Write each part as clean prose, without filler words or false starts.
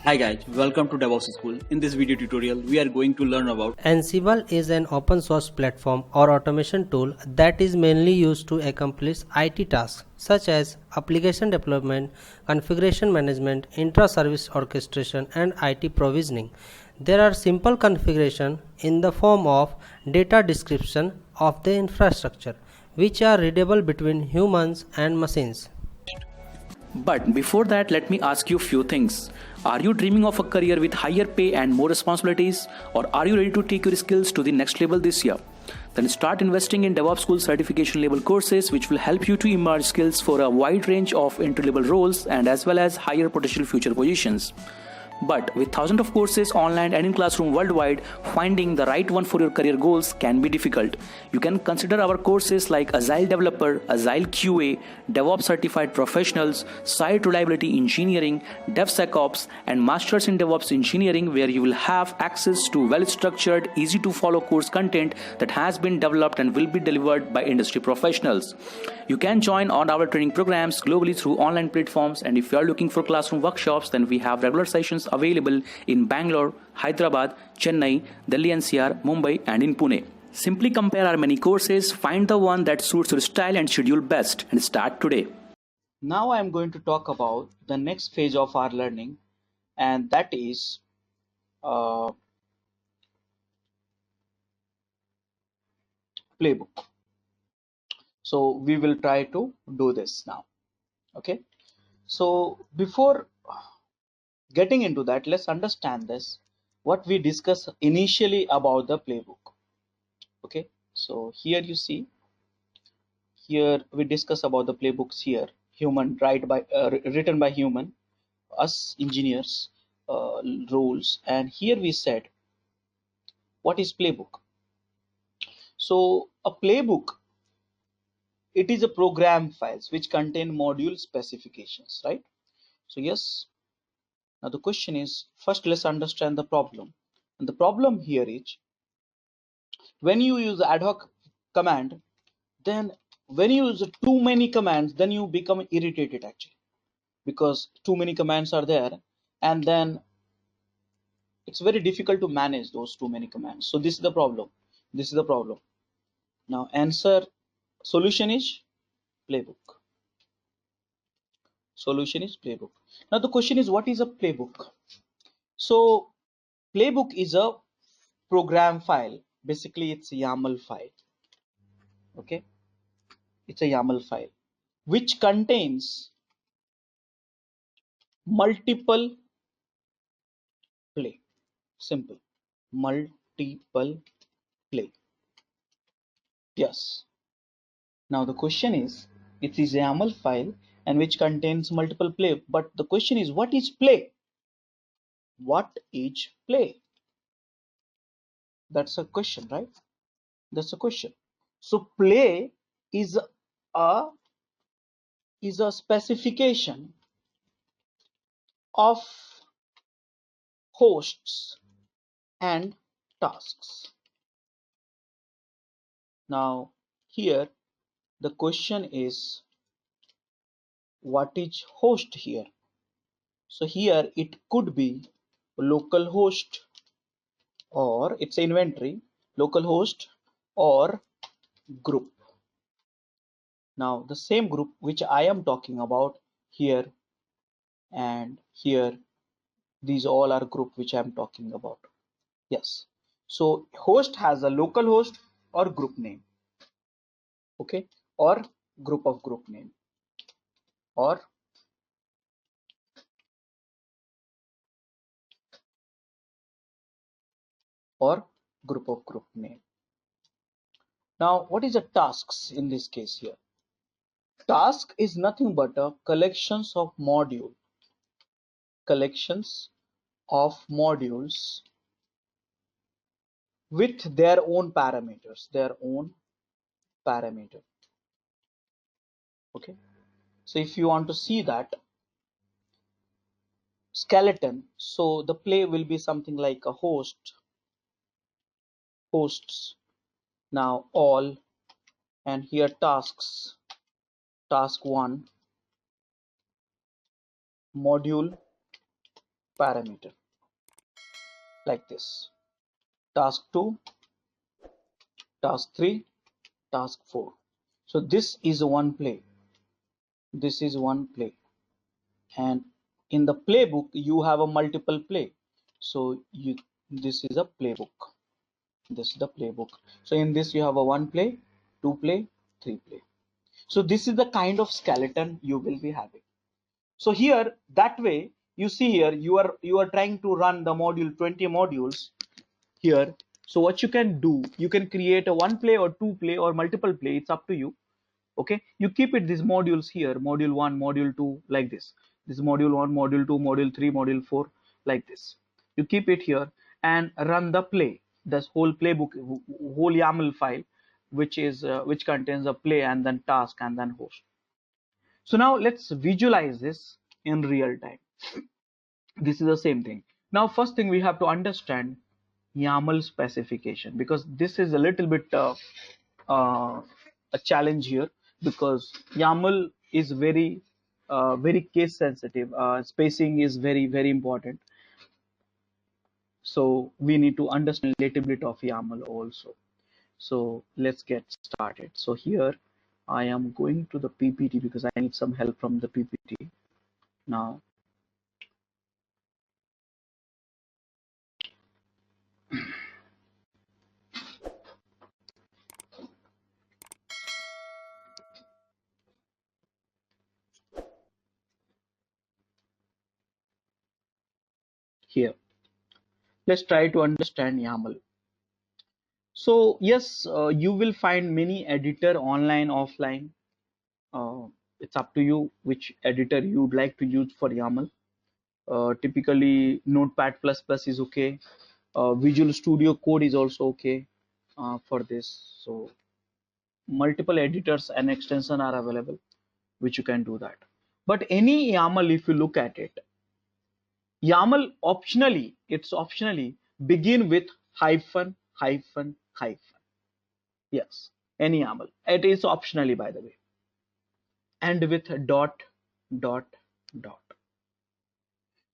Hi guys, welcome to DevOpsSchool. In this video tutorial, we are going to learn about Ansible is an open source platform or automation tool that is mainly used to accomplish IT tasks such as application development, configuration management, intra-service orchestration, and IT provisioning. There are simple configuration in the form of data description of the infrastructure, which are readable between humans and machines. But before that, let me ask you a few things. Are you dreaming of a career with higher pay and more responsibilities? Or are you ready to take your skills to the next level this year? Then start investing in DevOpsSchool certification level courses, which will help you to emerge skills for a wide range of entry-level roles and as well as higher potential future positions. But with thousands of courses online and in classroom worldwide, finding the right one for your career goals can be difficult. You can consider our courses like Agile Developer, Agile QA, DevOps Certified Professionals, Site Reliability Engineering, DevSecOps, and Masters in DevOps Engineering, where you will have access to well-structured, easy-to-follow course content that has been developed and will be delivered by industry professionals. You can join on our training programs globally through online platforms, and if you are looking for classroom workshops, then we have regular sessions available in Bangalore, Hyderabad, Chennai, Delhi NCR, Mumbai, and in Pune. Simply compare our many courses, find the one that suits your style and schedule best, and start today. Now I am going to talk about the next phase of our learning, and that is playbook. So we will try to do this now. Okay. So before getting into that, let's understand this, what we discussed initially about the playbook. Okay. So here you see, here we discuss about the playbooks here, written by human, us engineers, roles, and here we said what is playbook. So a playbook, it is a program files which contain module specifications, right? So yes, now the question is, first let's understand the problem. And the problem here is, when you use ad hoc command, then when you use too many commands, then you become irritated actually, because too many commands are there, and then it's very difficult to manage those too many commands. So this is the problem. This is the problem. Now solution is playbook. Solution is playbook. Now the question is, what is a playbook? So playbook is a program file. Basically it's a YAML file. Okay, it's a YAML file which contains multiple play. Simple. Multiple play. Yes. Now the question is, it is a YAML file and which contains multiple play. But the question is, what is play? What is play? That's a question, right? That's a question. So play is a specification of hosts and tasks. Now here the question is, what is host here? So here it could be local host, or it's inventory, local host, or group. Now the same group which I am talking about here and here, these all are group which I am talking about. Yes. So host has a local host or group name. Okay, or group of group name, or group of group name. Now what is the tasks in this case here? Task is nothing but a collections of modules with their own parameters, Okay, so if you want to see that skeleton, so the play will be something like a hosts, now all, and here tasks, task 1 module parameter, like this, task 2, task 3, task 4. So this is one play, this is one play, and in the playbook you have a multiple play. So this is a playbook, this is the playbook. So in this you have a 1 play, 2 play, 3 play. So this is the kind of skeleton you will be having. So here, that way, you see here, you are trying to run the module 20 modules here. So what you can do, you can create a 1 play or 2 play or multiple play, it's up to you. Okay, you keep it these modules here, module 1, module 2, like this. This is module 1, module 2, module 3, module 4, like this. You keep it here and run the play, this whole playbook, whole YAML file, which contains a play and then task and then host. So now let's visualize this in real time. This is the same thing. Now first thing we have to understand YAML specification, because this is a little bit a challenge here, because YAML is very case sensitive. Spacing is very important. So we need to understand a little bit of YAML also. So let's get started. So here I am going to the PPT because I need some help from the PPT now. Here, let's try to understand YAML. So yes, you will find many editor online, offline. It's up to you which editor you'd like to use for YAML. Typically Notepad++ is okay. Visual Studio Code is also okay for this. So multiple editors and extension are available which you can do that. But any YAML, if you look at it, YAML it's optionally begin with hyphen, hyphen, hyphen. Yes, any YAML. It is optionally, by the way. And with dot, dot, dot.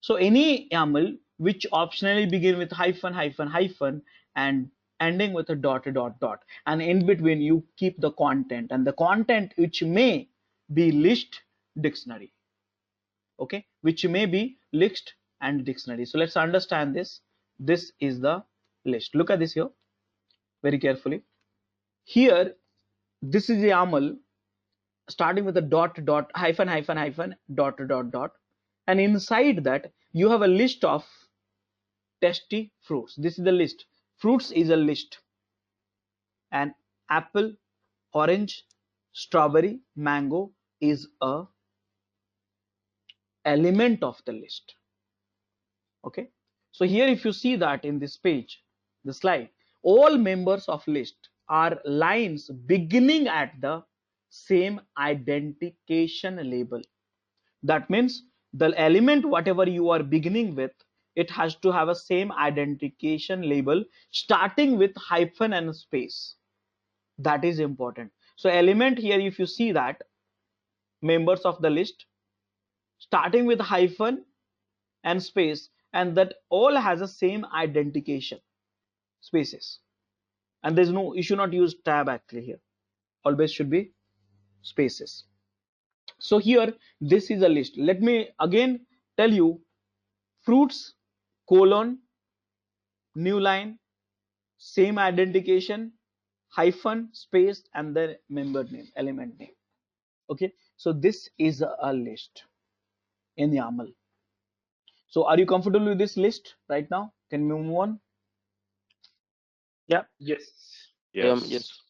So any YAML which optionally begin with hyphen, hyphen, hyphen and ending with a dot, dot, dot. And in between you keep the content, and the content which may be list, dictionary. Okay, which may be list and dictionary. So let's understand this. This is the list. Look at this here very carefully. Here, this is the YAML starting with a dot, dot, hyphen, hyphen, hyphen, dot, dot, dot. And inside that, you have a list of tasty fruits. This is the list. Fruits is a list. And apple, orange, strawberry, mango is a element of the list. Okay, so here if you see that in this page, the slide, all members of list are lines beginning at the same identification label. That means the element whatever you are beginning with, it has to have a same identification label starting with hyphen and space. That is important. So element here, if you see that members of the list starting with hyphen and space, and that all has the same identification spaces, and there's no, you should not use tab actually here, always should be spaces. So here this is a list. Let me again tell you, fruits, colon, new line, same identification, hyphen, space, and the member name, element name. Okay, so this is a list in YAML. So are you comfortable with this list right now? Can we move on? Yeah. Yes. Yes.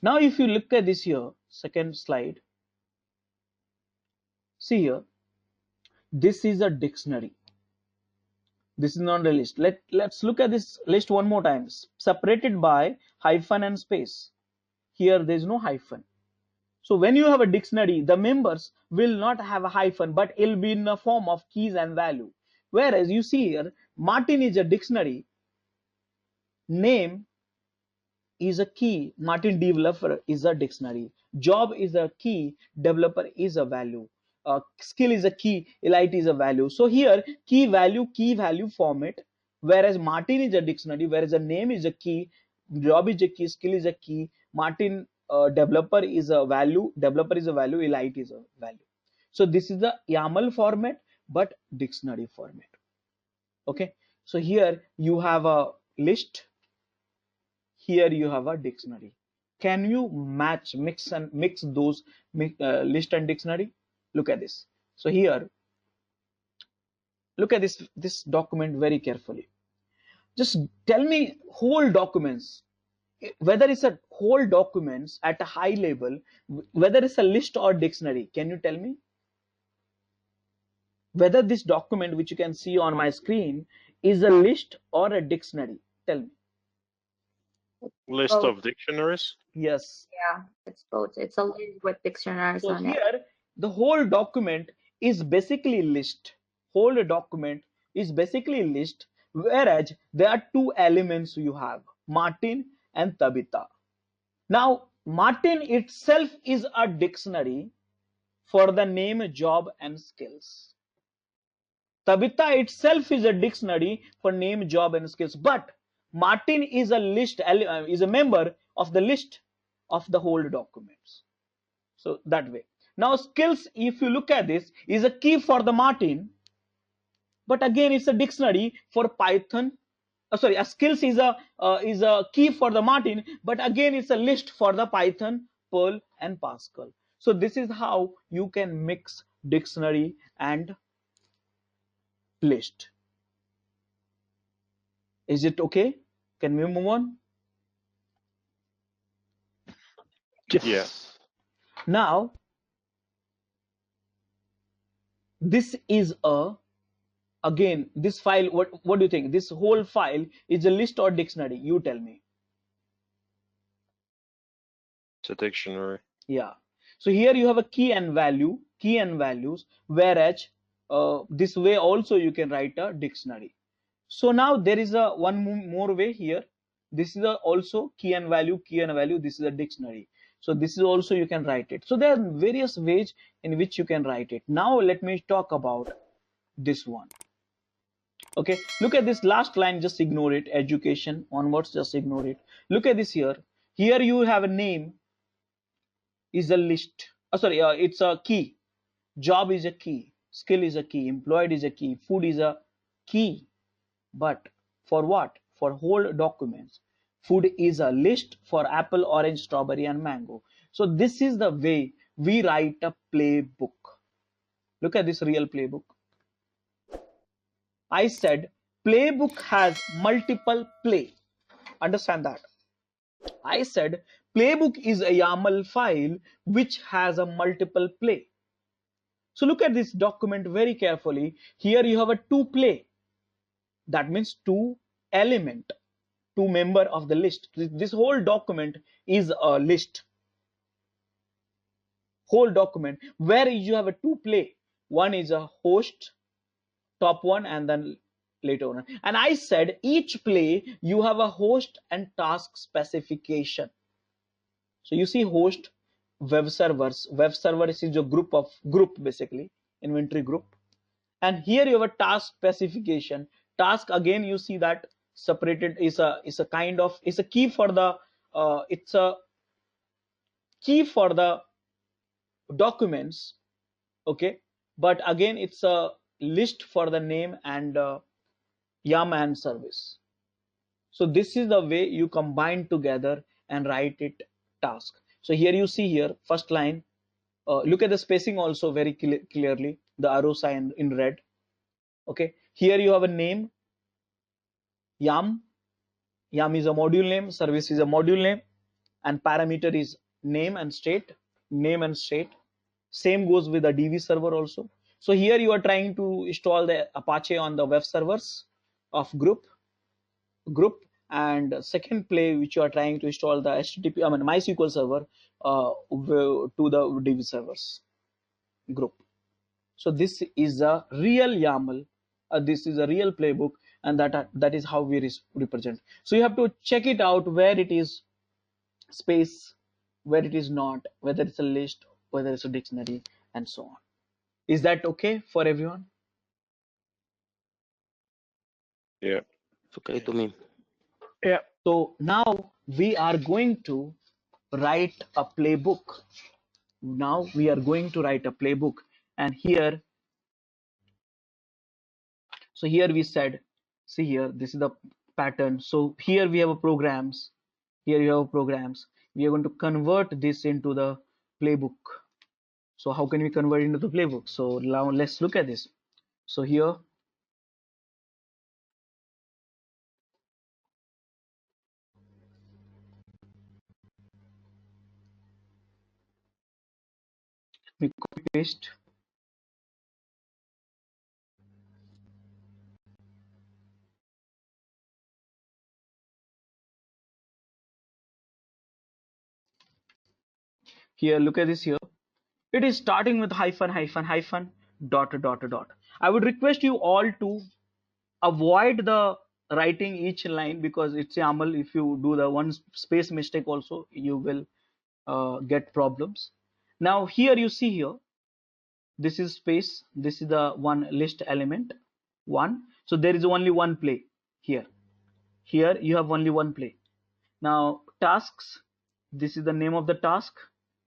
Now if you look at this here, second slide, see here, this is a dictionary. This is not a list. Let's look at this list one more time. Separated by hyphen and space. Here there is no hyphen. So when you have a dictionary, the members will not have a hyphen, but it'll be in the form of keys and value. Whereas you see here, Martin is a dictionary, name is a key, Martin developer is a dictionary, job is a key, developer is a value, skill is a key, elite is a value. So here key value format, whereas Martin is a dictionary, whereas a name is a key, job is a key, skill is a key, Martin developer is a value, elite is a value. So this is the YAML format but dictionary format. Okay, so here you have a list, here you have a dictionary. Can you mix those list and dictionary? Look at this. So here, look at this document very carefully. Just tell me whole documents, whether it's a whole documents at a high level, whether it's a list or dictionary. Can you tell me whether this document which you can see on my screen is a list or a dictionary? Tell me. List of dictionaries? Yes. Yeah, it's both. It's a list with dictionaries So on it. here the whole document is basically list. Whole document is basically list, whereas there are two elements you have, Martin and Tabitha. Now Martin itself is a dictionary for the name, job and skills. Tabitha itself is a dictionary for name, job and skills, but Martin is a list, is a member of the list of the whole documents. So that way. Now skills, if you look at this, is a key for the Martin, but again it's a dictionary for Python. Sorry, a skills is a key for the Martin, but again it's a list for the Python, Perl and Pascal. So this is how you can mix dictionary and list. Is it okay? Can we move on? Yeah. Now this is a, again this file, what do you think? This whole file is a list or dictionary? You tell me. It's a dictionary. Yeah. So here you have a key and values, whereas this way also you can write a dictionary. So now there is a one more way here. This is also key and value. This is a dictionary. So this is also you can write it. So there are various ways in which you can write it. Now let me talk about this one. Okay, look at this last line, just ignore it. Education onwards, just ignore it. Look at this here. Here you have a name is a list. It's a key. Job is a key. Skill is a key. Employed is a key. Food is a key. But for what? For whole documents. Food is a list for apple, orange, strawberry and mango. So this is the way we write a playbook. Look at this real playbook. I said playbook has multiple play. Understand that. I said playbook is a YAML file which has a multiple play. So look at this document very carefully. Here you have a two play. That means two element, two member of the list. This whole document is a list. Whole document where you have a two play. One is a host, top one, and then later on. And I said each play you have a host and task specification. So you see host, web servers. Web server is a group basically, inventory group. And here you have a task specification. Task, again you see that separated is a kind of, it's a key for the it's a key for the documents. Okay, but again it's a list for the name and YAML and service. So this is the way you combine together and write it task. So here you see here first line, look at the spacing also very clearly, the arrow sign in red. Okay, here you have a name, YAML is a module name, service is a module name, and parameter is name and state. Same goes with the DB server also. So here you are trying to install the Apache on the web servers of group, and second play which you are trying to install the MySQL server to the DB servers group. So this is a real YAML. This is a real playbook, and that is how we represent. So you have to check it out where it is space where it is not, whether it's a list, whether it's a dictionary, and so on. Is that okay for everyone? Yeah. It's okay to me. Yeah. So now we are going to write a playbook. Now we are going to write a playbook, and here, so here we said, see here, this is the pattern. So here we have a programs. Here you have programs. We are going to convert this into the playbook. So how can we convert into the playbook? So now let's look at this. So here we copy paste. Here, look at this here. It is starting with hyphen, hyphen, hyphen, dot, dot, dot. I would request you all to avoid the writing each line because it's YAML. If you do the one space mistake also, you will get problems. Now here you see here, this is space, this is the one list element, one. So there is only one play here. Here you have only one play. Now tasks, this is the name of the task,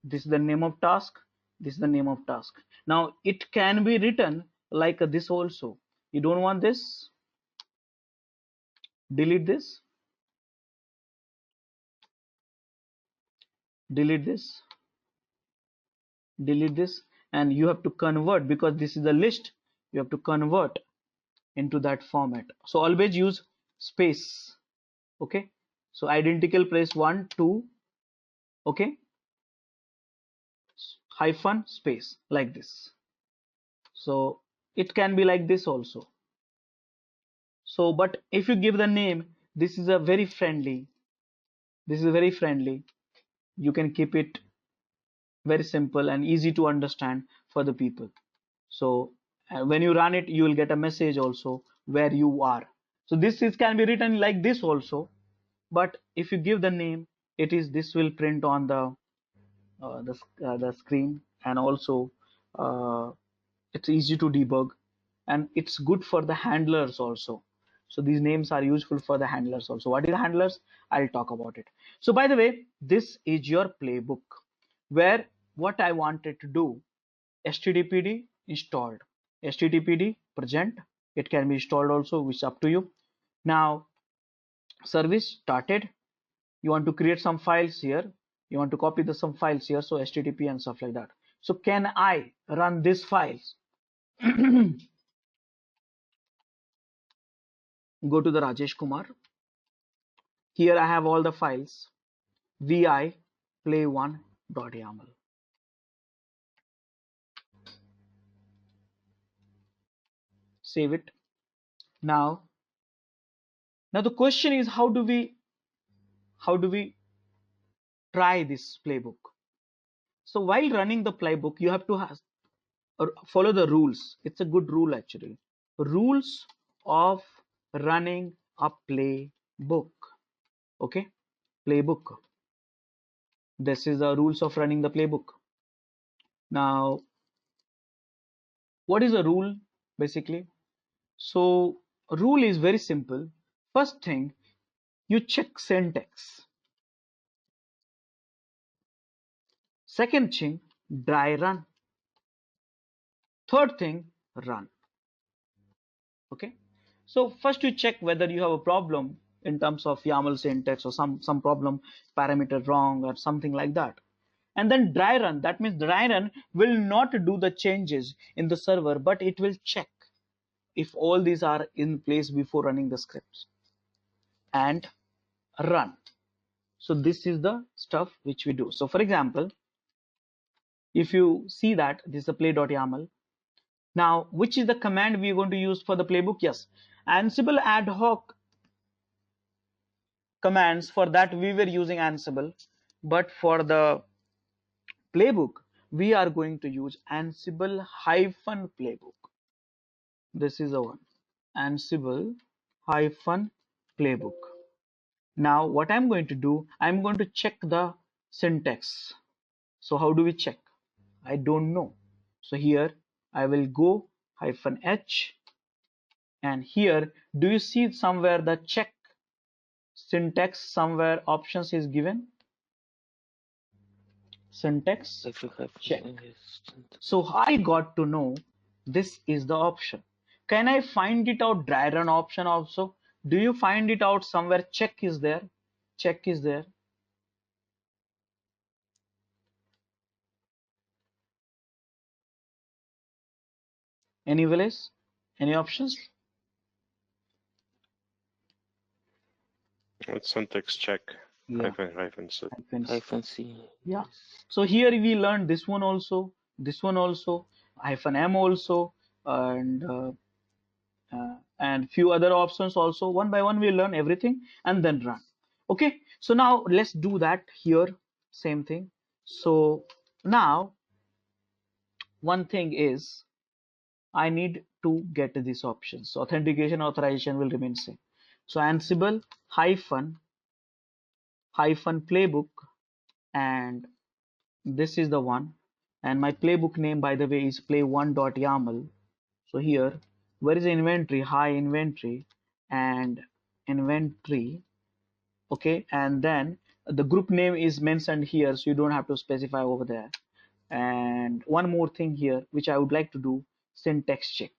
this is the name of task, this is the name of task. Now it can be written like this also. You don't want this, delete this, delete this, delete this, and you have to convert because this is the list. You have to convert into that format. So always use space. Okay, so identical place 1 2, okay, hyphen space like this. So it can be like this also. So but if you give the name, this is a very friendly, this is very friendly, you can keep it very simple and easy to understand for the people. So when you run it, you will get a message also where you are. So this is can be written like this also, but if you give the name, it is, this will print on the screen, and also it's easy to debug, and it's good for the handlers also. So these names are useful for the handlers also. What is the handlers? I'll talk about it. So by the way, this is your playbook where what I wanted to do, httpd installed, httpd present, it can be installed also, which is up to you. Now service started, you want to create some files here, you want to copy some files here, so http and stuff like that. So can I run these files? Go to the Rajesh Kumar. Here I have all the files. vi play1.yaml. Save it. Now the question is, how do we try this playbook? So while running the playbook, you have to follow the rules. It's a good rule actually. Rules of running a playbook. Okay, playbook. This is the rules of running the playbook. Now, what is a rule basically? So rule is very simple. First thing, you check syntax. Second thing, dry run. Third thing, run. Okay, so first you check whether you have a problem in terms of YAML syntax or some problem, parameter wrong or something like that. And then dry run, that means dry run will not do the changes in the server, but it will check if all these are in place before running the scripts. And run. So this is the stuff which we do. So for example, if you see that this is a play.yaml. Now, which is the command we are going to use for the playbook? Yes, Ansible ad hoc commands. For that we were using Ansible, but for the playbook we are going to use Ansible hyphen playbook. This is the one, Ansible hyphen playbook. Now what I'm going to do, I'm going to check the syntax. So how do we check? I don't know. So here I will go -h, and here do you see somewhere the check syntax, somewhere options is given? Syntax check. So I got to know this is the option. Can I find it out dry run option also? Do you find it out somewhere? Check is there. Check is there. Any village? Any options? It's syntax check. Yeah. -c. Yeah. So here we learned this one also, -m also, and few other options also. One by one we learn everything and then run. Okay, so now let's do that here, same thing. So now one thing is I need to get these options. So authentication, authorization will remain same. So Ansible hyphen playbook, and this is the one, and my playbook name by the way is play1.yaml. So here, where is the inventory? Hi inventory and inventory. Okay, and then the group name is mentioned here, so you don't have to specify over there. And one more thing here which I would like to do, syntax check.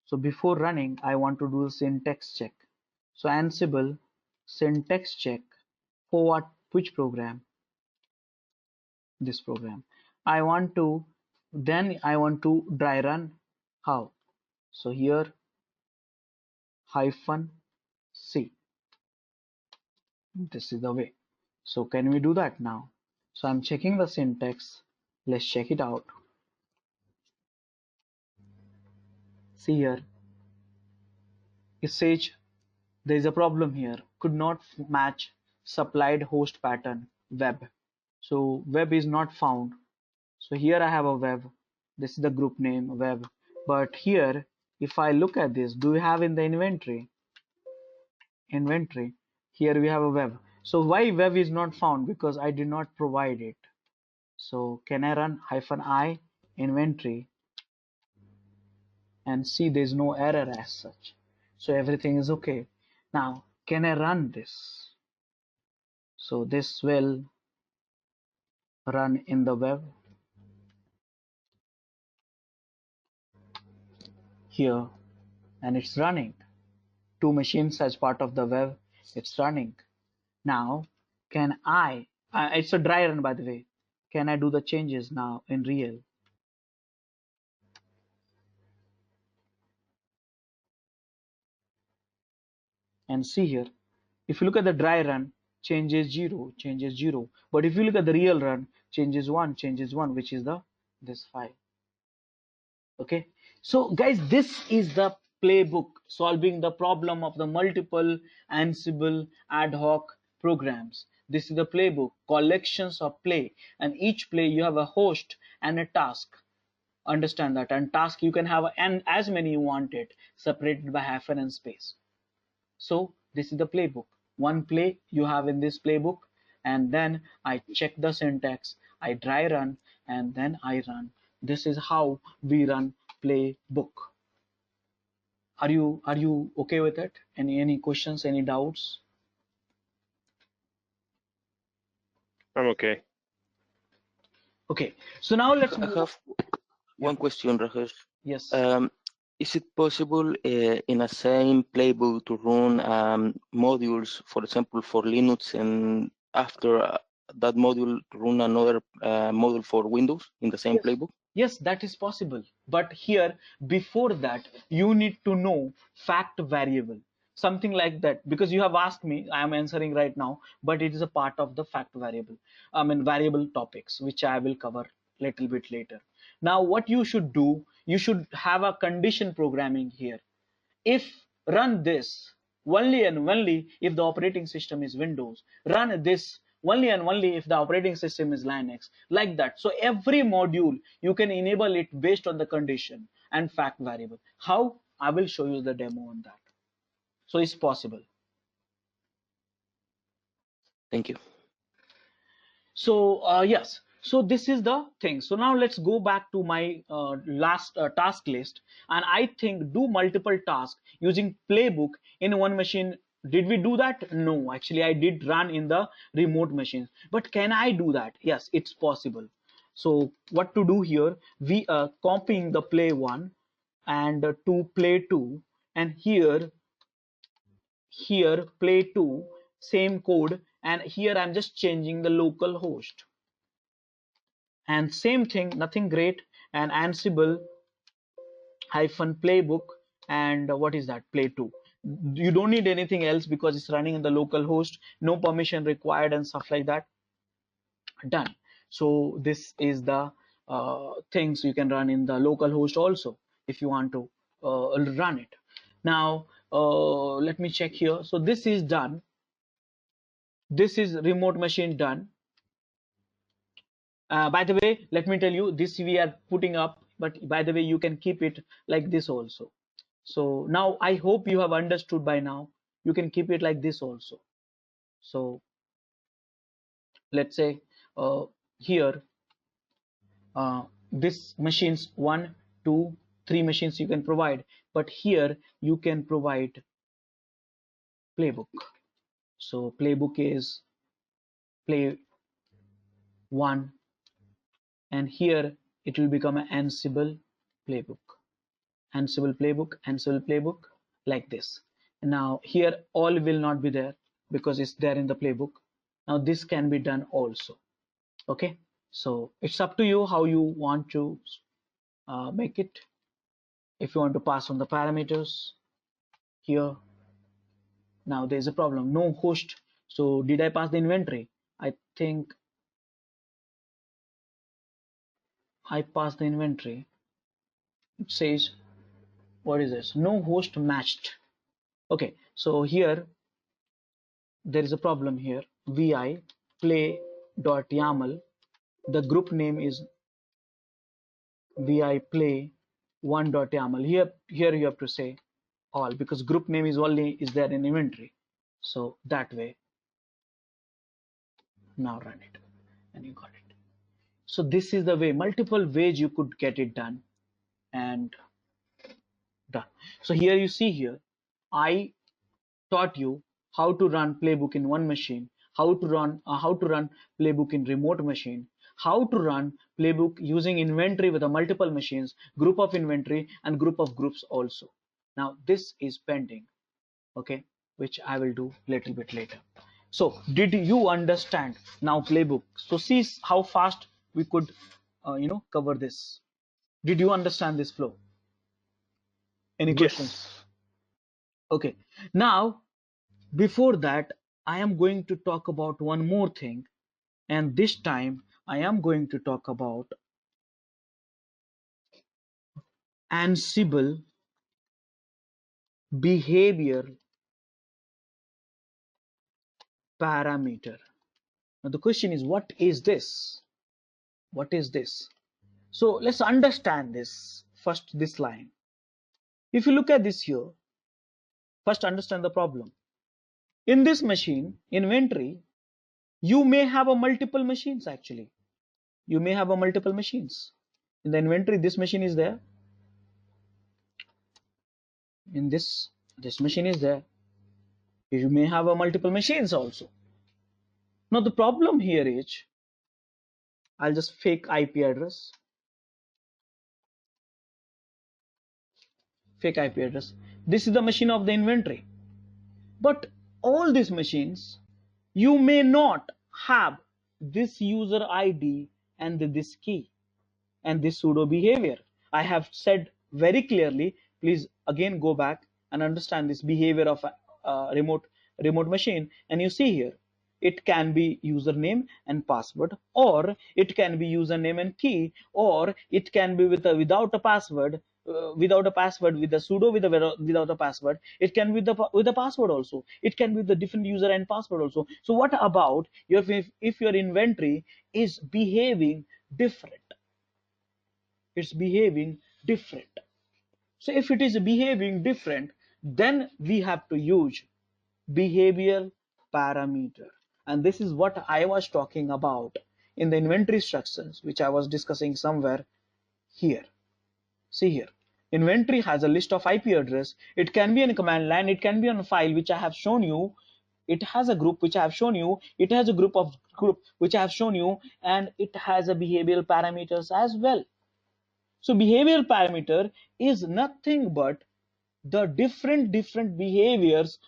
So before running I want to do syntax check. So Ansible syntax check for what, which program? This program. I want to dry run. How? So here -c, this is the way. So can we do that now? So I'm checking the syntax. Let's check it out. See here, it says there is a problem here, could not match supplied host pattern web. So web is not found. So here I have a web, this is the group name web, but here if I look at this, do we have in the inventory, here we have a web. So why web is not found? Because I did not provide it. So can I run -i inventory and see there's no error as such? So everything is okay. Now can I run this? So this will run in the web here, and it's running. Two machines as part of the web, it's running. Now can I, it's a dry run by the way, can I do the changes now in real? And see here, if you look at the dry run, changes 0, but if you look at the real run, changes 1, which is the this file. Okay, so guys, this is the playbook solving the problem of the multiple Ansible ad hoc programs. This is the playbook, collections of play, and each play you have a host and a task. Understand that. And task you can have as many you want it, separated by hyphen and space. So this is the playbook. One play you have in this playbook, and then I check the syntax, I dry run, and then I run. This is how we run playbook. Are you okay with it? Any questions, any doubts? I'm okay. Okay, so now let's move. I have one question, Rajesh. Yes. Is it possible in a same playbook to run modules, for example, for Linux, and after that module to run another module for Windows in the same playbook? Yes, that is possible. But here, before that, you need to know fact variable, something like that, because you have asked me, I am answering right now, but it is a part of the fact variable, variable topics, which I will cover little bit later. Now, what you should do, you should have a condition programming here. If run this only and only if the operating system is Windows, run this only and only if the operating system is Linux, like that. So every module you can enable it based on the condition and fact variable. How? I will show you the demo on that. So it's possible. Thank you. So yes, so this is the thing. So now let's go back to my last task list, and I think do multiple tasks using playbook in one machine. Did we do that? No, actually I did run in the remote machine, but can I do that? Yes, it's possible. So what to do here, we are copying the play 1 and to play 2, and here play 2, same code, and here I'm just changing the local host, and same thing, nothing great, and Ansible hyphen playbook, and what is that, play 2. You don't need anything else because it's running in the local host, no permission required and stuff like that. Done. So this is the things you can run in the local host also if you want to run it. Now let me check here. So this is done. This is remote machine done. By the way, let me tell you, this we are putting up, but by the way, you can keep it like this also. So now I hope you have understood by now. You can keep it like this also. So let's say here, this machines 1, 2, 3 machines you can provide, but here you can provide playbook. So playbook is play 1, and here it will become an Ansible playbook. Ansible playbook, like this. Now here all will not be there because it's there in the playbook. Now this can be done also. Okay, so it's up to you how you want to make it. If you want to pass on the parameters here, now there's a problem, no host. So did I pass the inventory? I think I passed the inventory. It says, what is this, no host matched. Okay, so here there is a problem here. Vi play.yaml, the group name is vi play 1.yaml. Here you have to say all, because group name is there in inventory. So that way, now run it and you got it. So this is the way, multiple ways you could get it done, and done. So here you see here, I taught you how to run playbook in one machine, how to run playbook in remote machine, how to run playbook using inventory with a multiple machines, group of inventory and group of groups also. Now this is pending, okay, which I will do little bit later. So did you understand now playbook? So see how fast we could cover this. Did you understand this flow? Any questions? Okay, now before that, I am going to talk about one more thing, and this time I am going to talk about Ansible behavior parameter. Now the question is, what is this? What is this? So let's understand this first, this line. If you look at this here, first understand the problem. In this machine inventory, you may have a multiple machines. Actually, you may have a multiple machines in the inventory. This machine is there, in this machine is there. You may have a multiple machines also. Now the problem here is, I'll just fake IP address. This is the machine of the inventory, but all these machines, you may not have this user ID and this key and this pseudo behavior. I have said very clearly, please again go back and understand this behavior of a remote machine. And you see here, it can be username and password, or it can be username and key, or it can be without a password, with a pseudo, without a password. It can be with a password also. It can be the different user and password also. So what about if your inventory is behaving different? It's behaving different. So if it is behaving different, then we have to use behavioral parameter. And this is what I was talking about in the inventory instructions, which I was discussing somewhere here. See here, inventory has a list of IP address. It can be in a command line, it can be on a file, which I have shown you. It has a group, which I have shown you. It has a group, which I have shown you, and it has a behavioral parameters as well. So behavioral parameter is nothing but the different behaviors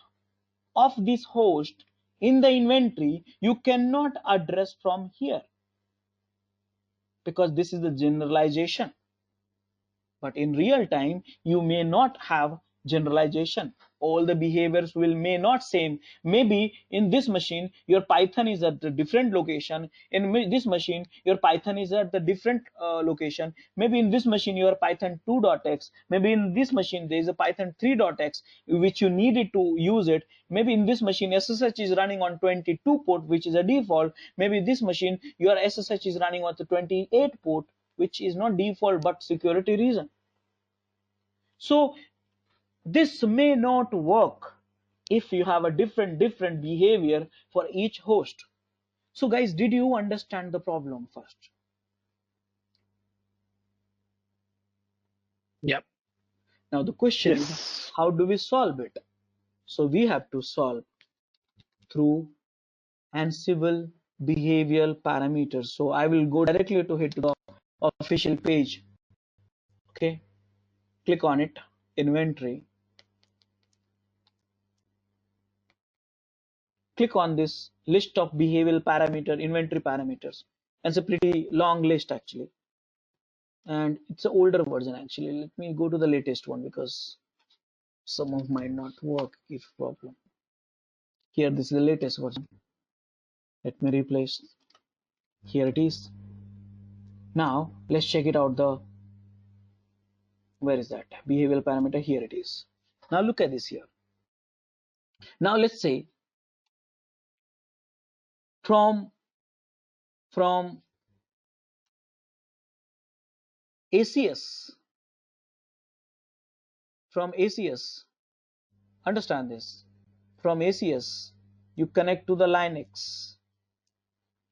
of this host in the inventory. You cannot address from here because this is the generalization. But in real time, you may not have generalization. All the behaviors may not same. Maybe in this machine, your Python is at a different location. In this machine, your Python is at the different location. Maybe in this machine, your Python 2.x. Maybe in this machine, there is a Python 3.x, which you needed to use it. Maybe in this machine, SSH is running on 22 port, which is a default. Maybe this machine, your SSH is running on the 28 port, which is not default, but security reason. So this may not work if you have a different behavior for each host. So guys, did you understand the problem first? Yep. Now the question is, how do we solve it? So we have to solve through Ansible behavioral parameters. So I will go directly to hit the official page. Okay, click on it, inventory. Click on this list of behavioral parameter, inventory parameters. And it's a pretty long list actually. And it's an older version actually. Let me go to the latest one because some of might not work if problem. Here, this is the latest version. Let me replace. Here it is. Now let's check it out. Where is that behavioral parameter? Here it is. Now look at this here. Now let's say from ACS, understand this, from ACS you connect to the Linux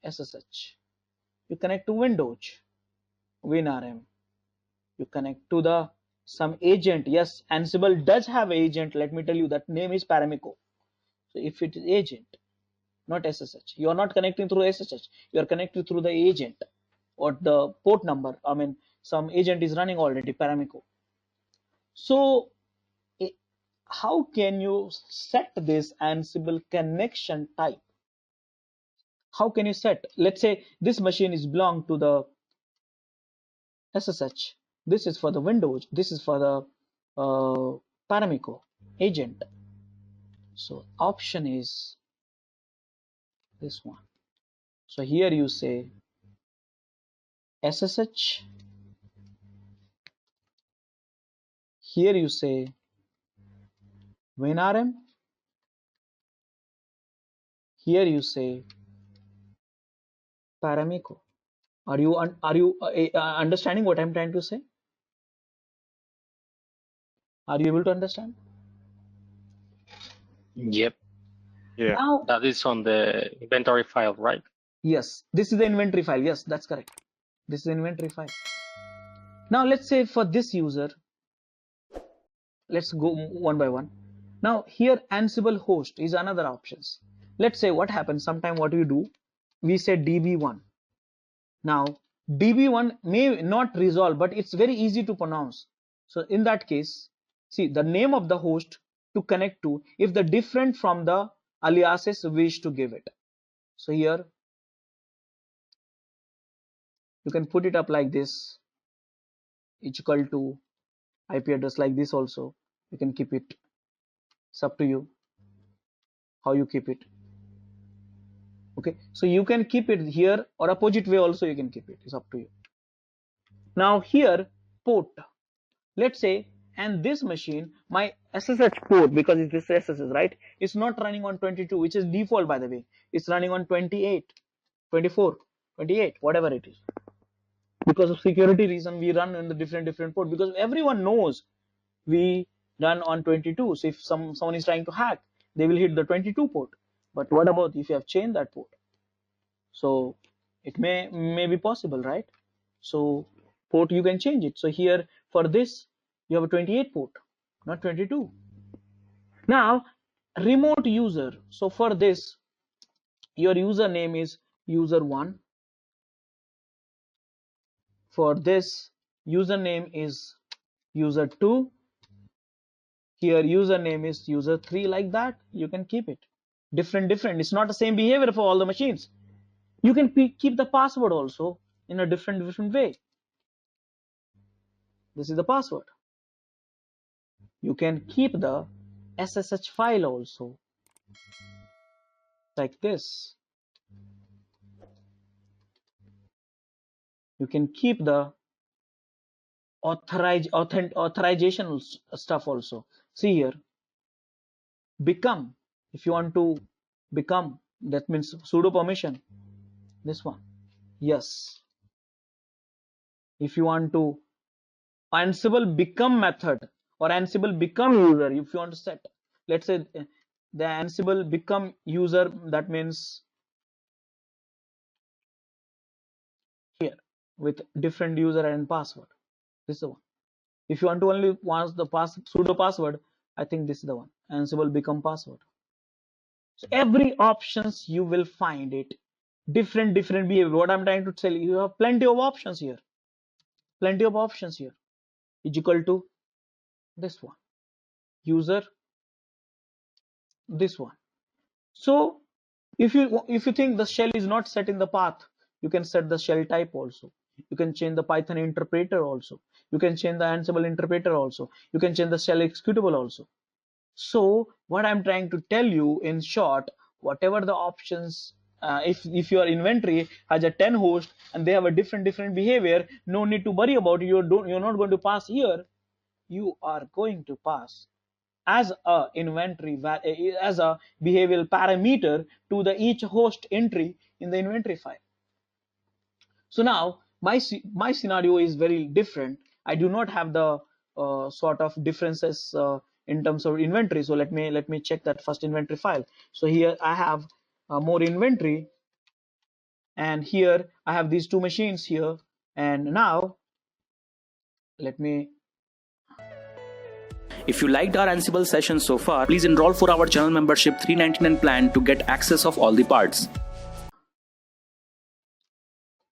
SSH, you connect to Windows WinRM, you connect to the some agent. Yes, Ansible does have agent. Let me tell you, that name is Paramico. So if it is agent, not SSH, you are not connecting through SSH, you are connecting through the agent or the port number. I mean, some agent is running already, Paramico. So how can you set this Ansible connection type? How can you set? Let's say this machine is belong to the SSH. This is for the Windows. This is for the Paramico agent. So option is this one. So here you say SSH. Here you say WinRM. Here you say Paramico. Are you understanding what I'm trying to say? Are you able to understand? Yep. Yeah. Now, that is on the inventory file, right? Yes, this is the inventory file. Yes, that's correct. This is the inventory file. Now let's say for this user, let's go one by one. Now here Ansible host is another options. Let's say what happens sometime, what we do, we say db1. Now db1 may not resolve, but it's very easy to pronounce. So in that case, see the name of the host to connect to, if the different from the aliases wish to give it. So here you can put it up like this, each equal to IP address like this. Also you can keep it. It's up to you how you keep it. Okay, so you can keep it here or opposite way also you can keep it. It's up to you. Now here port, let's say, and this machine, my SSH port, because it's this SSH, right, it's not running on 22, which is default by the way. It's running on 28, 24, 28, whatever it is. Because of security reason we run in the different port, because everyone knows we run on 22. So if someone is trying to hack, they will hit the 22 port. But what about if you have changed that port? So it may be possible, right? So port you can change it. So here for this you have a 28 port, not 22. Now remote user. So for this your username is user1. For this username is user2. Here username is user3, like that. You can keep it different. It's not the same behavior for all the machines. You can keep the password also in a different way. This is the password. You can keep the SSH file also, like this. You can keep the authorization stuff also. See here, become. If you want to become, that means sudo permission. This one, yes. If you want to Ansible become method or Ansible become user, if you want to set, let's say the Ansible become user, that means here with different user and password. This is the one. If you want to only want the pseudo password, I think this is the one. Ansible become password. So every options you will find it different behavior. What I'm trying to tell you, you have plenty of options here. Plenty of options here. Is equal to this one. User, this one. So if you think the shell is not set in the path, you can set the shell type also. You can change the Python interpreter also. You can change the Ansible interpreter also. You can change the shell executable also. So what I'm trying to tell you in short, whatever the options, if your inventory has a 10 host and they have a different behavior, no need to worry about it. You're not going to pass here. You are going to pass as a inventory, as a behavioral parameter to the each host entry in the inventory file. So now my scenario is very different. I do not have the sort of differences in terms of inventory. So let me check that first inventory file. So here I have more inventory, and here I have these two machines here. And now let me. If you liked our Ansible session so far, please enroll for our channel membership $399 plan to get access of all the parts.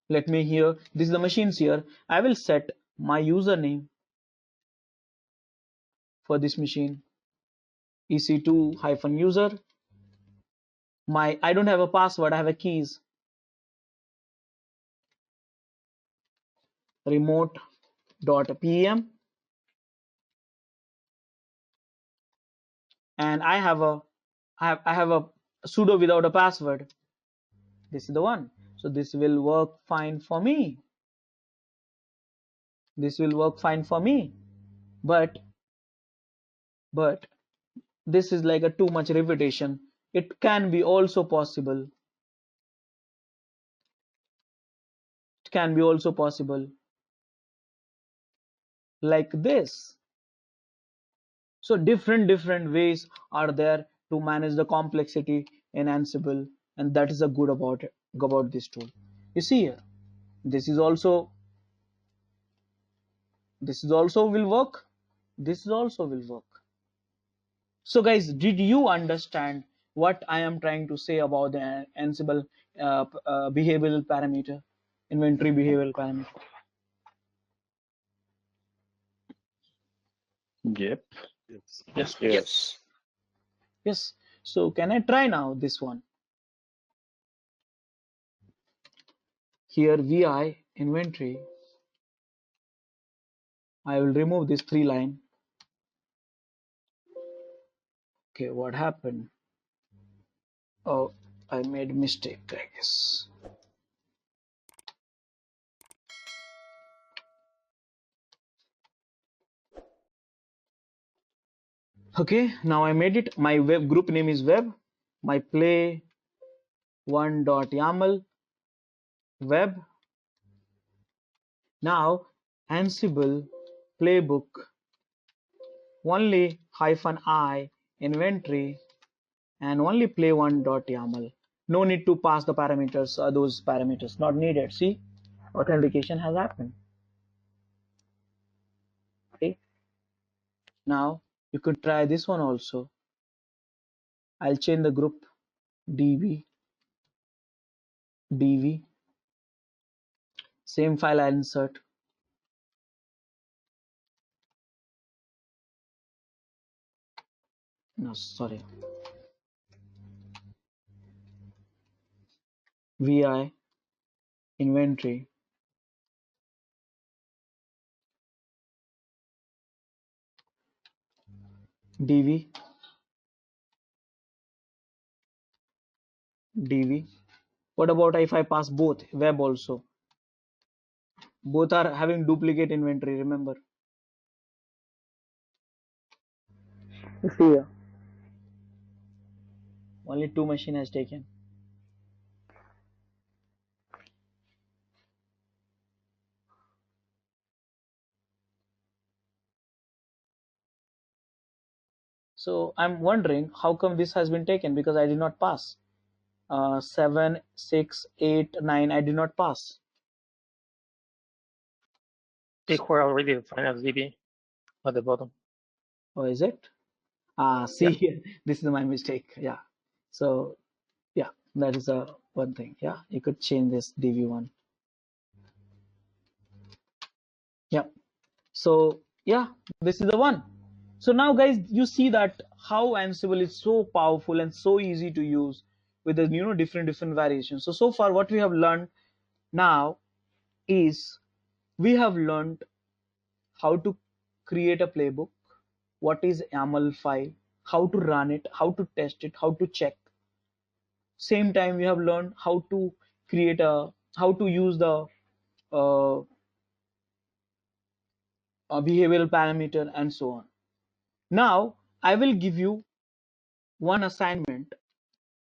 Let me here. This is the machines here. I will set my username for this machine, ec2-user. I don't have a password, I have a keys. Remote.pem, and I have a sudo without a password. This is the one. So this will work fine for me. This will work fine for me. But this is like a too much repetition. It can be also possible. It can be also possible like this. So different ways are there to manage the complexity in Ansible, and that is a good about this tool. You see here, this is also will work. This is also will work. So guys, did you understand what I am trying to say about the Ansible behavioral parameter, inventory behavioral parameter? Yep. Yes. So can I try now this one? Here vi inventory. I will remove this 3 line. Okay, what happened? Oh, I made a mistake, I guess. Okay, now I made it. My web group name is web. My play one.yaml web. Now Ansible playbook only -i inventory and only play1.yaml. No need to pass the parameters, those parameters not needed. See, authentication has happened. Okay, now you could try this one also. I'll change the group dv, same file I'll insert. No, sorry, vi inventory dv, what about if I pass both web also? Both are having duplicate inventory, remember. You see here, only 2 machine has taken. So I'm wondering how come this has been taken, because I did not pass. 7, 6, 8, 9, I did not pass. They were already defined as DB at the bottom. Oh, is it? See here, this is my mistake. Yeah. So yeah, that is a one thing. Yeah, you could change this dv1. Yeah. So yeah, this is the one. So now guys, you see that how Ansible is so powerful and so easy to use with the different variations. So far what we have learned now is we have learned how to create a playbook, what is YAML file, how to run it, how to test it, how to check. Same time we have learned how to how to use the behavioral parameter and so on. Now I will give you one assignment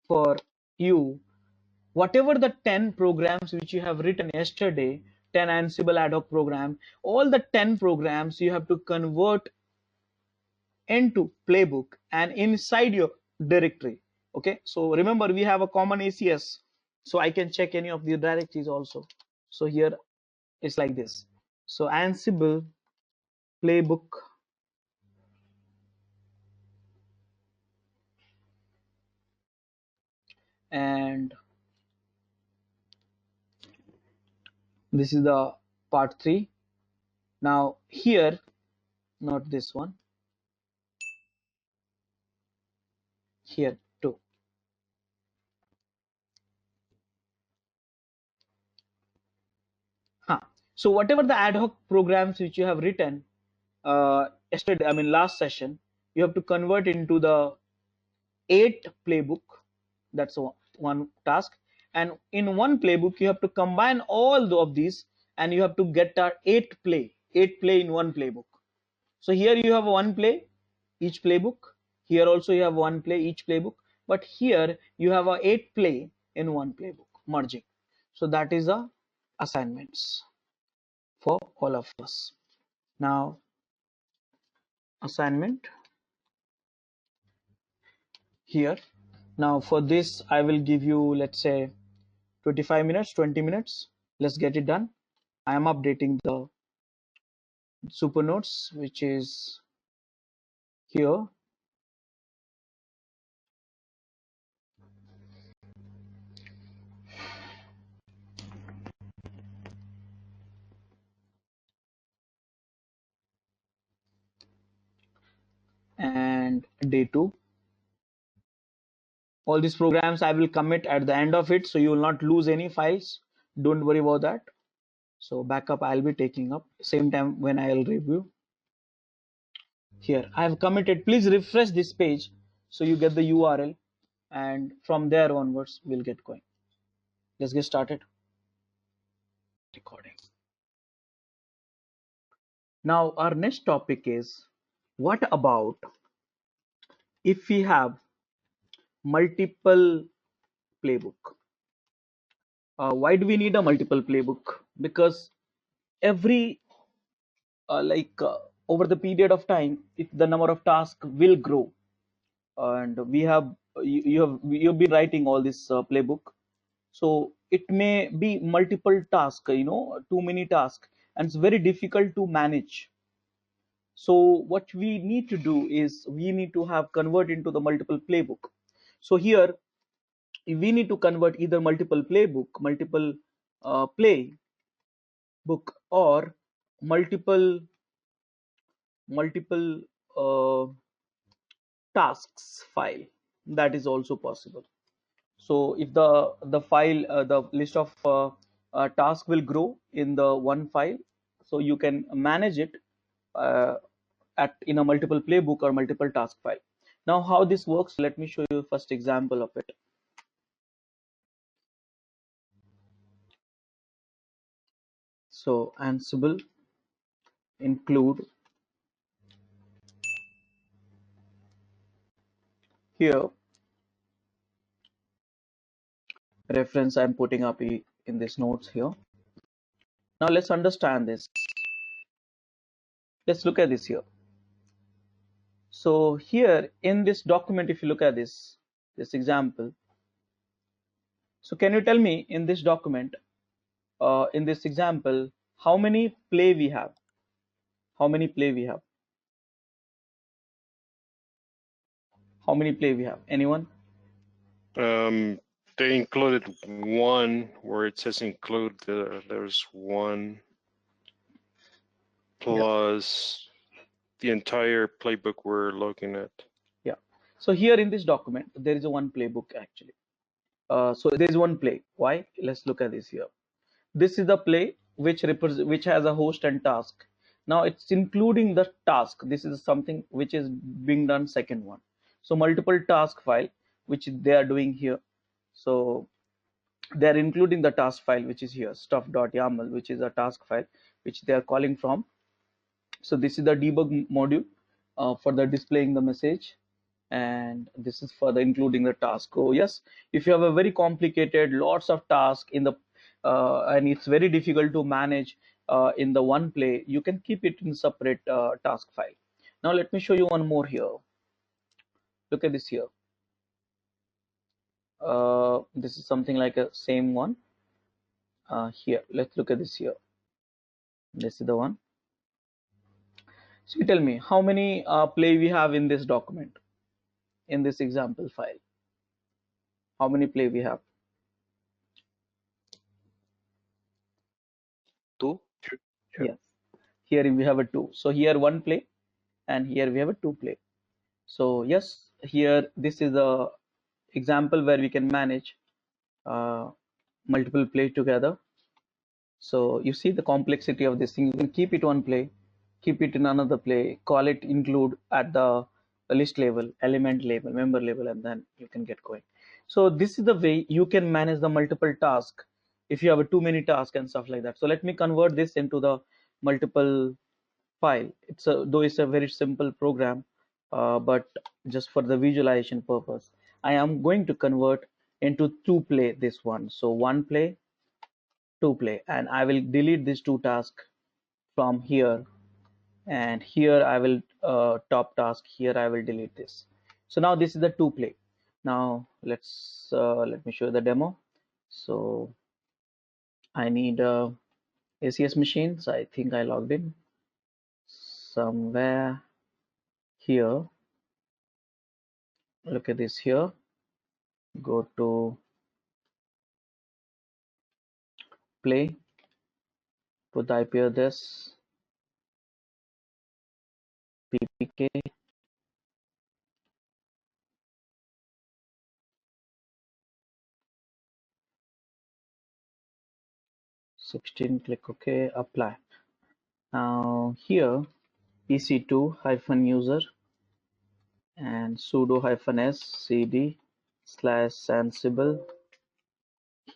for you. Whatever the 10 programs which you have written yesterday, 10 Ansible ad hoc program, all the 10 programs you have to convert into playbook and inside your directory. Okay, so remember we have a common ACS, so I can check any of the directories also. So here it's like this. So Ansible playbook and this is the part 3. Now here, not this one, here too. So whatever the ad hoc programs which you have written yesterday, I mean last session, you have to convert into the 8 playbook. That's one task, and in one playbook you have to combine all of these and you have to get a 8 play in one playbook. So here you have one play each playbook, here also you have one play each playbook, but here you have a 8 play in one playbook merging. So that is a assignments for all of us. Now assignment here. Now for this I will give you, let's say 25 minutes, 20 minutes. Let's get it done. I am updating the super notes which is here. And day 2. All these programs I will commit at the end of it, so you will not lose any files. Don't worry about that. So backup I'll be taking up same time when I'll review. Here I have committed. Please refresh this page so you get the URL, and from there onwards we'll get going. Let's get started. Recording. Now our next topic is, what about if we have multiple playbook? Why do we need a multiple playbook? Because every over the period of time, if the number of tasks will grow, and we have you've been writing all this playbook. So it may be multiple tasks, too many tasks, and it's very difficult to manage. So what we need to do is we need to have convert into the multiple playbook. So here we need to convert either multiple playbook, multiple play book, or multiple uh, tasks file. That is also possible. So if the file, the list of task will grow in the one file, so you can manage it uh, in a multiple playbook or multiple task file. Now how this works, let me show you first example of it. So Ansible include, here reference I'm putting up in this notes here. Now let's understand this. Let's look at this here. So here in this document, if you look at this example, so can you tell me in this document, in this example, how many play we have? How many play we have? How many play we have? Anyone? They included one where it says include. There's one plus the entire playbook we're looking at. Yeah. So here in this document, there is a one playbook actually. So there is one play. Why? Let's look at this here. This is the play which has a host and task. Now it's including the task. This is something which is being done second one. So multiple task file which they are doing here. So they are including the task file which is here, stuff.yaml, which is a task file which they are calling from. So this is the debug module for the displaying the message, and this is for the including the task. So yes, if you have a very complicated lots of tasks in the and it's very difficult to manage in the one play, you can keep it in separate task file. Now let me show you one more here. Look at this here. This is something like a same one here. Let's look at this here. This is the one. So you tell me how many play we have in this document, in this example file. How many play we have? 2. Yes. Here we have a 2. So here one play, and here we have a 2 play. So yes, here this is a example where we can manage multiple play together. So you see the complexity of this thing. You can keep it one play, keep it in another play, call it include at the list level, element level, member level, and then you can get going. So this is the way you can manage the multiple task if you have a too many tasks and stuff like that. So let me convert this into the multiple file. Though it's a very simple program, but just for the visualization purpose, I am going to convert into 2 play this one. So 1 play, 2 play, and I will delete these 2 tasks from here, and here I will top task, here I will delete this. So now this is the 2 play. Now let me show you the demo. So I need ACS machines. I think I logged in somewhere here. Look at this here. Go to play, put the IP address, ppk, click OK, apply. Now here ec2-user and sudo -s cd /ansible.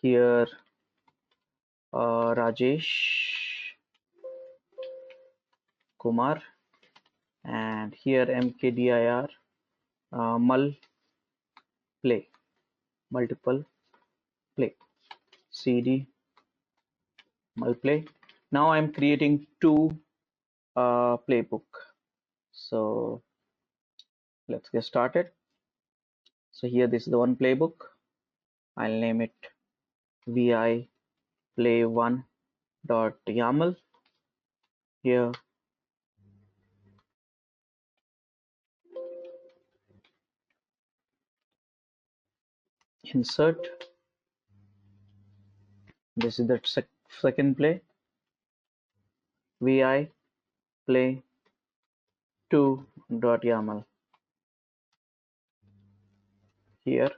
Here Rajesh Kumar, and here mkdir mul play, multiple play, cd mul play. Now I'm creating 2 playbook. So let's get started. So here this is the one playbook. I'll name it vi play1.yaml. Here insert, this is the second play, vi play2.yaml here.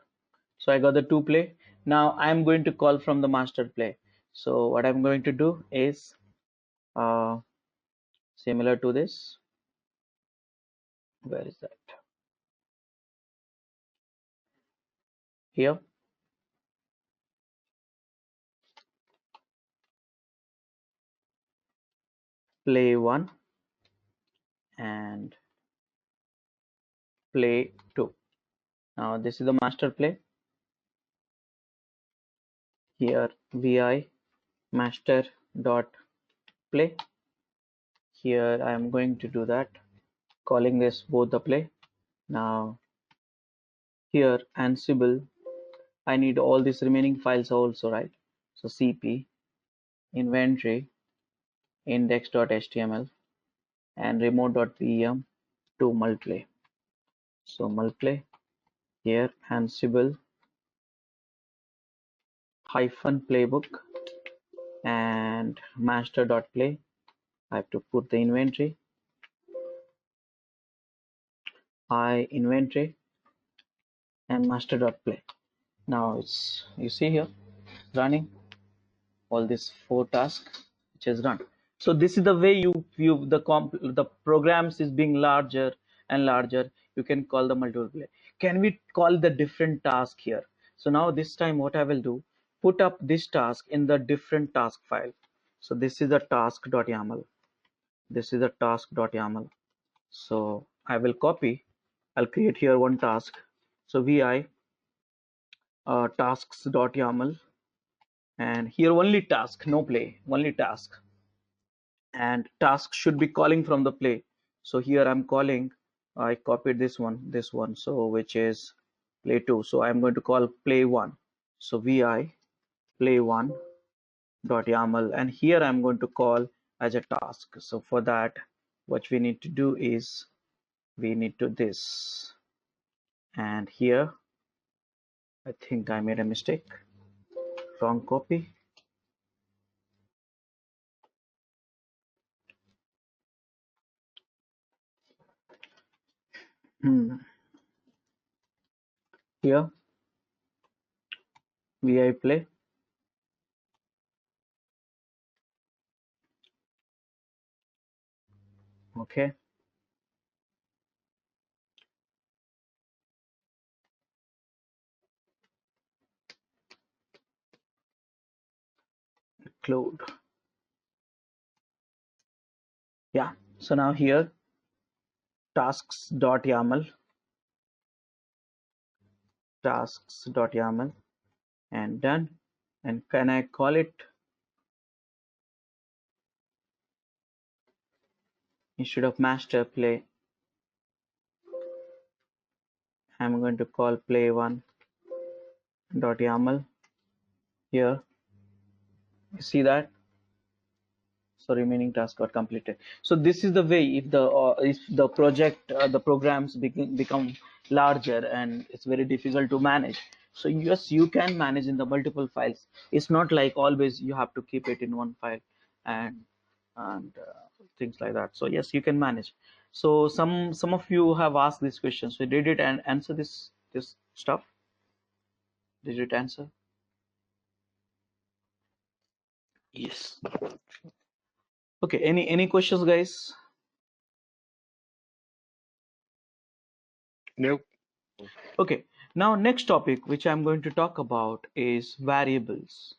So I got the two play. Now I'm going to call from the master play. So what I'm going to do is similar to this. Where is that? Here. Play 1 and play 2. Now this is the master play. Here vi master dot play. Here I am going to do that, calling this both the play. Now here Ansible, I need all these remaining files also, right? So cp inventory index.html and remote.pem to multiply. So multiply here Ansible hyphen playbook and master.play. I have to put the inventory inventory and master.play. Now it's, you see here running all these 4 tasks which is run. So this is the way you the programs is being larger and larger. You can call the multiple play. Can we call the different task here? So now this time what I will do, put up this task in the different task file. So this is the task.yaml. This is the task.yaml. So I will copy, I'll create here one task. So vi tasks.yaml, and here only task, no play, only task, and task should be calling from the play. So here I'm calling, I copied this one, so which is play 2. So I'm going to call play 1. So vi play1.yaml, and here I'm going to call as a task. So for that, what we need to do is we need to this, and here I think I made a mistake, wrong copy. Here vi play okay, include, yeah. So now here tasks.yaml and done. And can I call it, instead of master play, I'm going to call play1.yaml here. You see that? So remaining task got completed. So this is the way, if the project the programs become larger and it's very difficult to manage. So yes, you can manage in the multiple files. It's not like always you have to keep it in one file and things like that. So yes, you can manage. So some of you have asked these questions. So did it answer this stuff? Did it answer? Yes. Okay, any questions, guys? Nope. Okay, now next topic which I'm going to talk about is variables.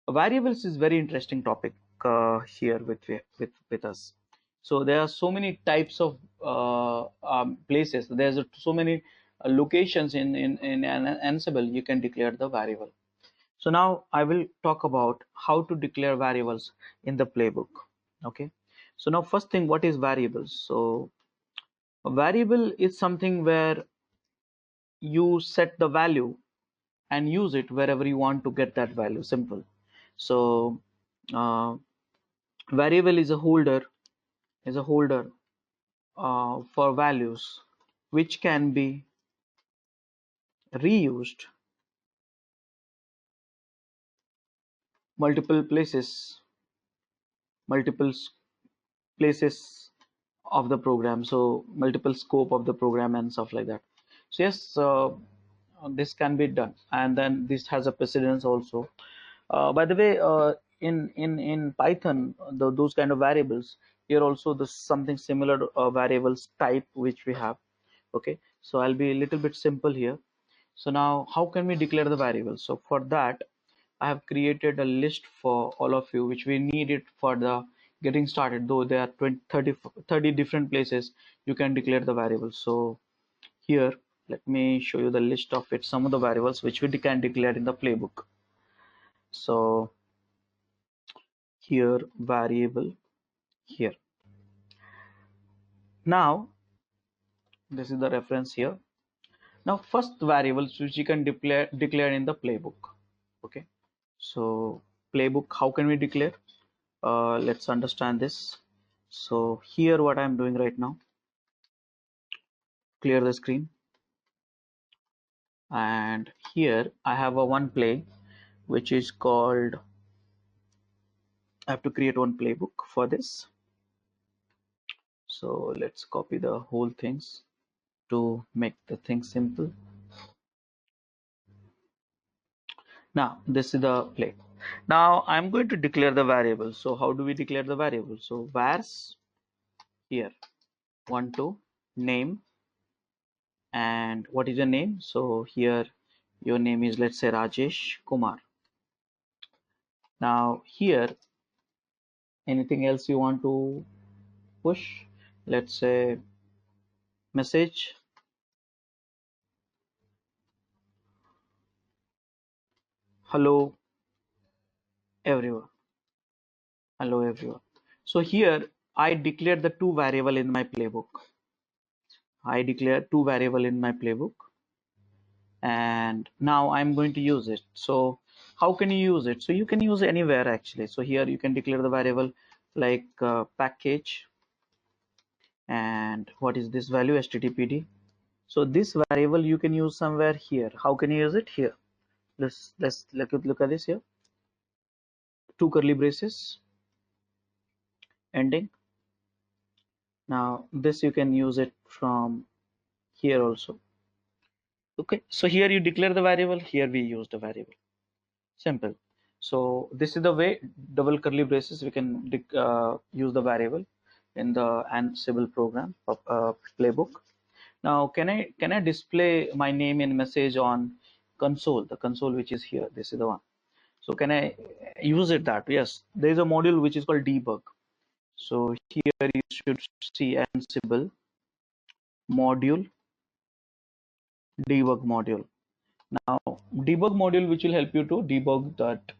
Variables is very interesting topic here with us. So there are so many types of places. There's so many locations in Ansible you can declare the variable. So now I will talk about how to declare variables in the playbook. Okay. So now first thing, what is variables? So a variable is something where you set the value and use it wherever you want to get that value. Simple. So variable is a holder for values which can be reused multiple places of the program, so multiple scope of the program and stuff like that. So yes, this can be done, and then this has a precedence also. By the way, in Python, those kind of variables, here also there's something similar variables type which we have. Okay, so I'll be a little bit simple here. So now how can we declare the variable? So for that, I have created a list for all of you which we need it for the getting started, though there are 20, 30 different places you can declare the variables. So here, let me show you the list of it, some of the variables which we can declare in the playbook. So here, variable here. Now this is the reference here. Now first variables which you can declare in the playbook. Okay, so playbook, how can we declare? Let's understand this. So here what I'm doing right now, clear the screen, and here I have a one play which is called, I have to create one playbook for this. So let's copy the whole things to make the thing simple. Now this is the play. Now I'm going to declare the variable. So how do we declare the variable? So vars here 12 name, and what is your name? So here your name is, let's say, Rajesh Kumar. Now here, anything else you want to push? Let's say message hello everyone. Hello everyone. So here I declare the two variable in my playbook. I declare two variable in my playbook, and now I'm going to use it. So how can you use it? So you can use anywhere actually. So here you can declare the variable like package, and what is this value? HTTPD. So this variable you can use somewhere here. How can you use it? Here, let's look at this here, two curly braces ending. Now this you can use it from here also. Okay, so here you declare the variable, here we use the variable. Simple. So this is the way, double curly braces, we can use the variable in the Ansible program playbook. Now can I display my name in message on console, the console which is here? This is the one. So can I use it that? Yes, there is a module which is called debug. So here you should see Ansible module, debug module. Now debug module which will help you to debug that,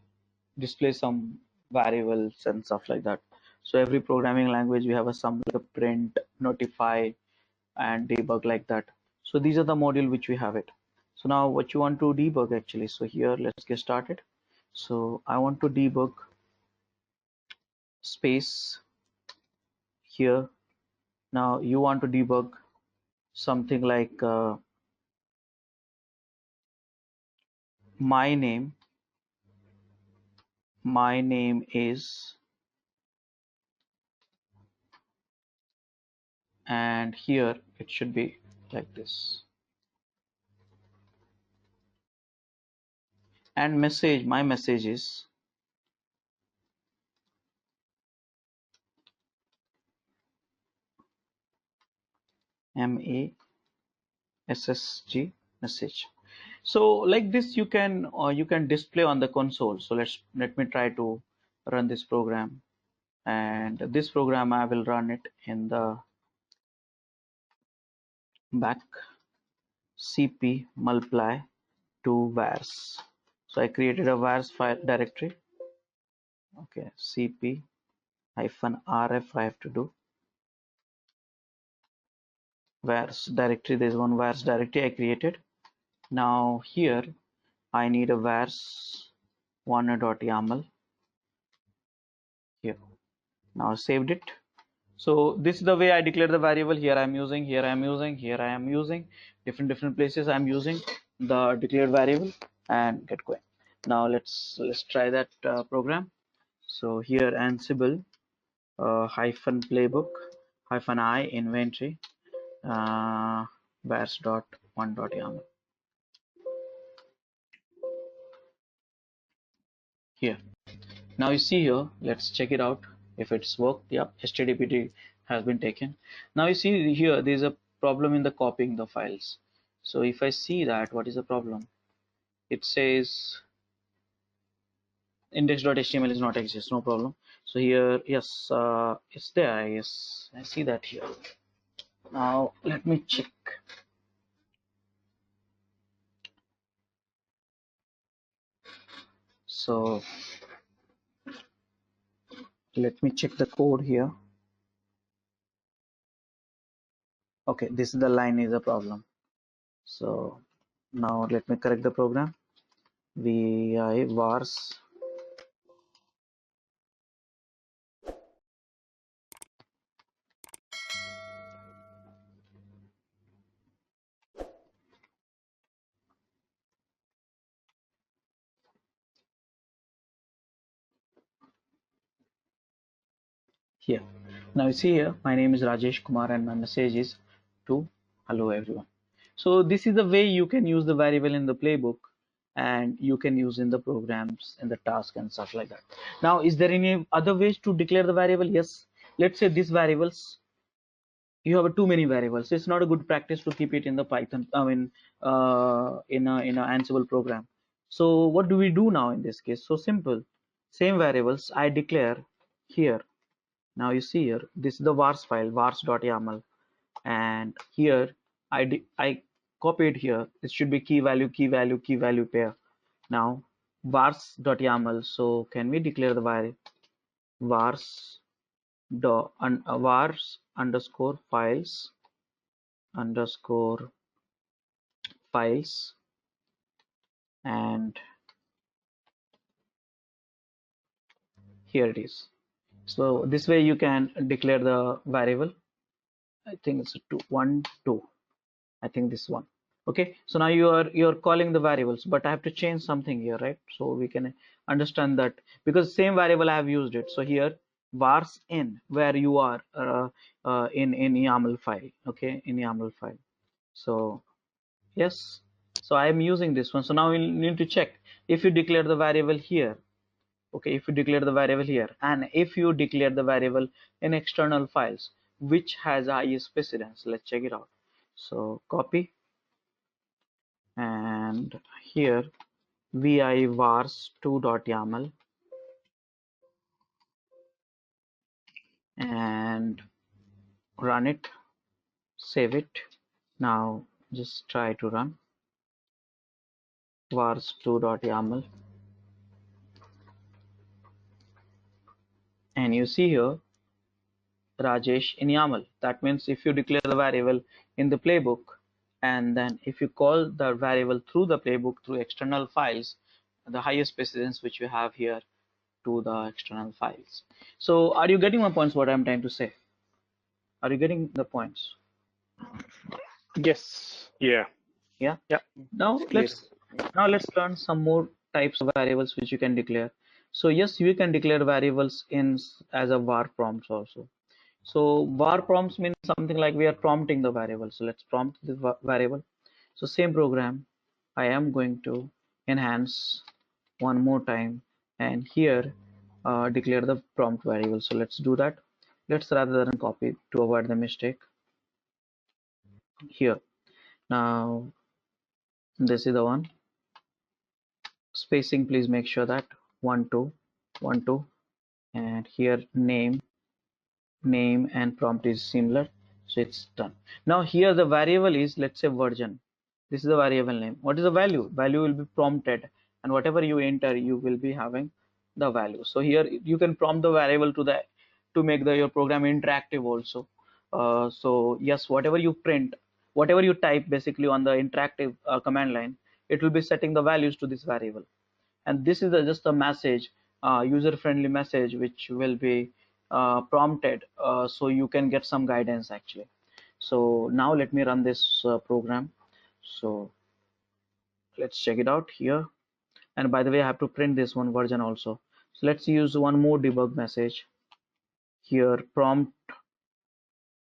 display some variables and stuff like that. So every programming language we have a some like a print, notify, and debug like that. So these are the module which we have it. So now what you want to debug actually, so here let's get started. So I want to debug space here. Now you want to debug something like my name is, and here it should be like this, and message, my message is MASSG message. So like this you can display on the console. So let me try to run this program, and this program I will run it in the back cp multiply to vars. So I created a vars file directory. Okay, cp -rf I have to do vars directory. There's one vars directory I created. Now here I need a vars one.yaml here. Now saved it. So this is the way I declare the variable. Here I'm using, here I'm using, here I am using, different places I'm using the declared variable, and get going. Now let's try that program. So here Ansible hyphen playbook hyphen I inventory vars.1.yaml here. Now you see here, let's check it out if it's worked. Yep, HTTP has been taken. Now you see here there's a problem in the copying the files. So if I see that, what is the problem? It says index.html is not exist, no problem. So here, yes, it's there. Yes, I see that here. Now let me check. So let me check the code here. Okay, this is the line is a problem. So now let me correct the program. Vi vars here. Now you see here, my name is Rajesh Kumar and my message is to hello everyone. So this is the way you can use the variable in the playbook, and you can use in the programs in the task and stuff like that. Now is there any other ways to declare the variable? Yes, let's say these variables, you have too many variables. It's not a good practice to keep it in the Python, I mean in a Ansible program. So what do we do now in this case? So simple, same variables I declare here. Now you see here, this is the vars file, vars.yaml, and here I copied here. It should be key value pair. Now vars.yaml. So can we declare the variable vars vars underscore files and here it is. So this way you can declare the variable. I think it's 2 I think this one. Okay, so now you're calling the variables, but I have to change something here, right? So we can understand that, because same variable I have used it. So here vars in where you are in YAML file. Okay, in YAML file. So yes, so I am using this one. So now we need to check if you declare the variable here. Okay, if you declare the variable here, and if you declare the variable in external files, which has highest precedence? Let's check it out. So copy, and here vi vars2.yaml and run it, save it. Now just try to run vars2.yaml, and you see here Rajesh in YAML. That means if you declare the variable in the playbook, and then if you call the variable through the playbook through external files, the highest precedence which you have here to the external files. So are you getting my points, what I'm trying to say? Are you getting the points? Yes. Yeah. Yeah. Yeah. Now Clear. let's learn some more types of variables which you can declare. So yes, you can declare variables in as a var prompts also. So var prompts means something like we are prompting the variable. So let's prompt the variable. So same program, I am going to enhance one more time, and here declare the prompt variable. So let's do that. Let's rather than copy to avoid the mistake here. Now this is the one. Spacing, please make sure that 1 2 1 2, and here name and prompt is similar, so it's done. Now here the variable is, let's say, version. This is the variable name. What is the value? Value will be prompted, and whatever you enter you will be having the value. So here you can prompt the variable to make your program interactive also. So yes, whatever you print, whatever you type basically on the interactive command line, it will be setting the values to this variable. And this is just a message, user-friendly message, which will be prompted, so you can get some guidance actually. So now let me run this program. So let's check it out here. And by the way, I have to print this one version also. So let's use one more debug message here. Prompt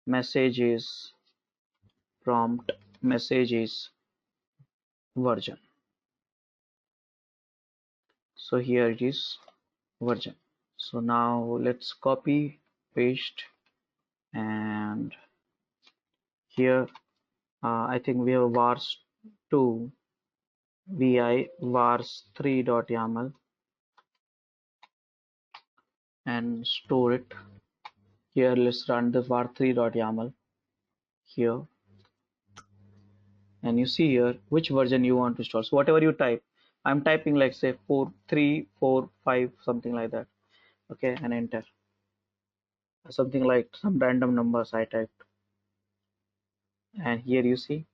message is version. So here it is, version. So now let's copy, paste, and here I think we have vars2 vi vars3.yaml and store it here. Let's run the var3.yaml here, and you see here which version you want to install. So whatever you type, I'm typing like say 4.3.4.5 something like that, okay, and enter. Something like some random numbers I typed, and here you see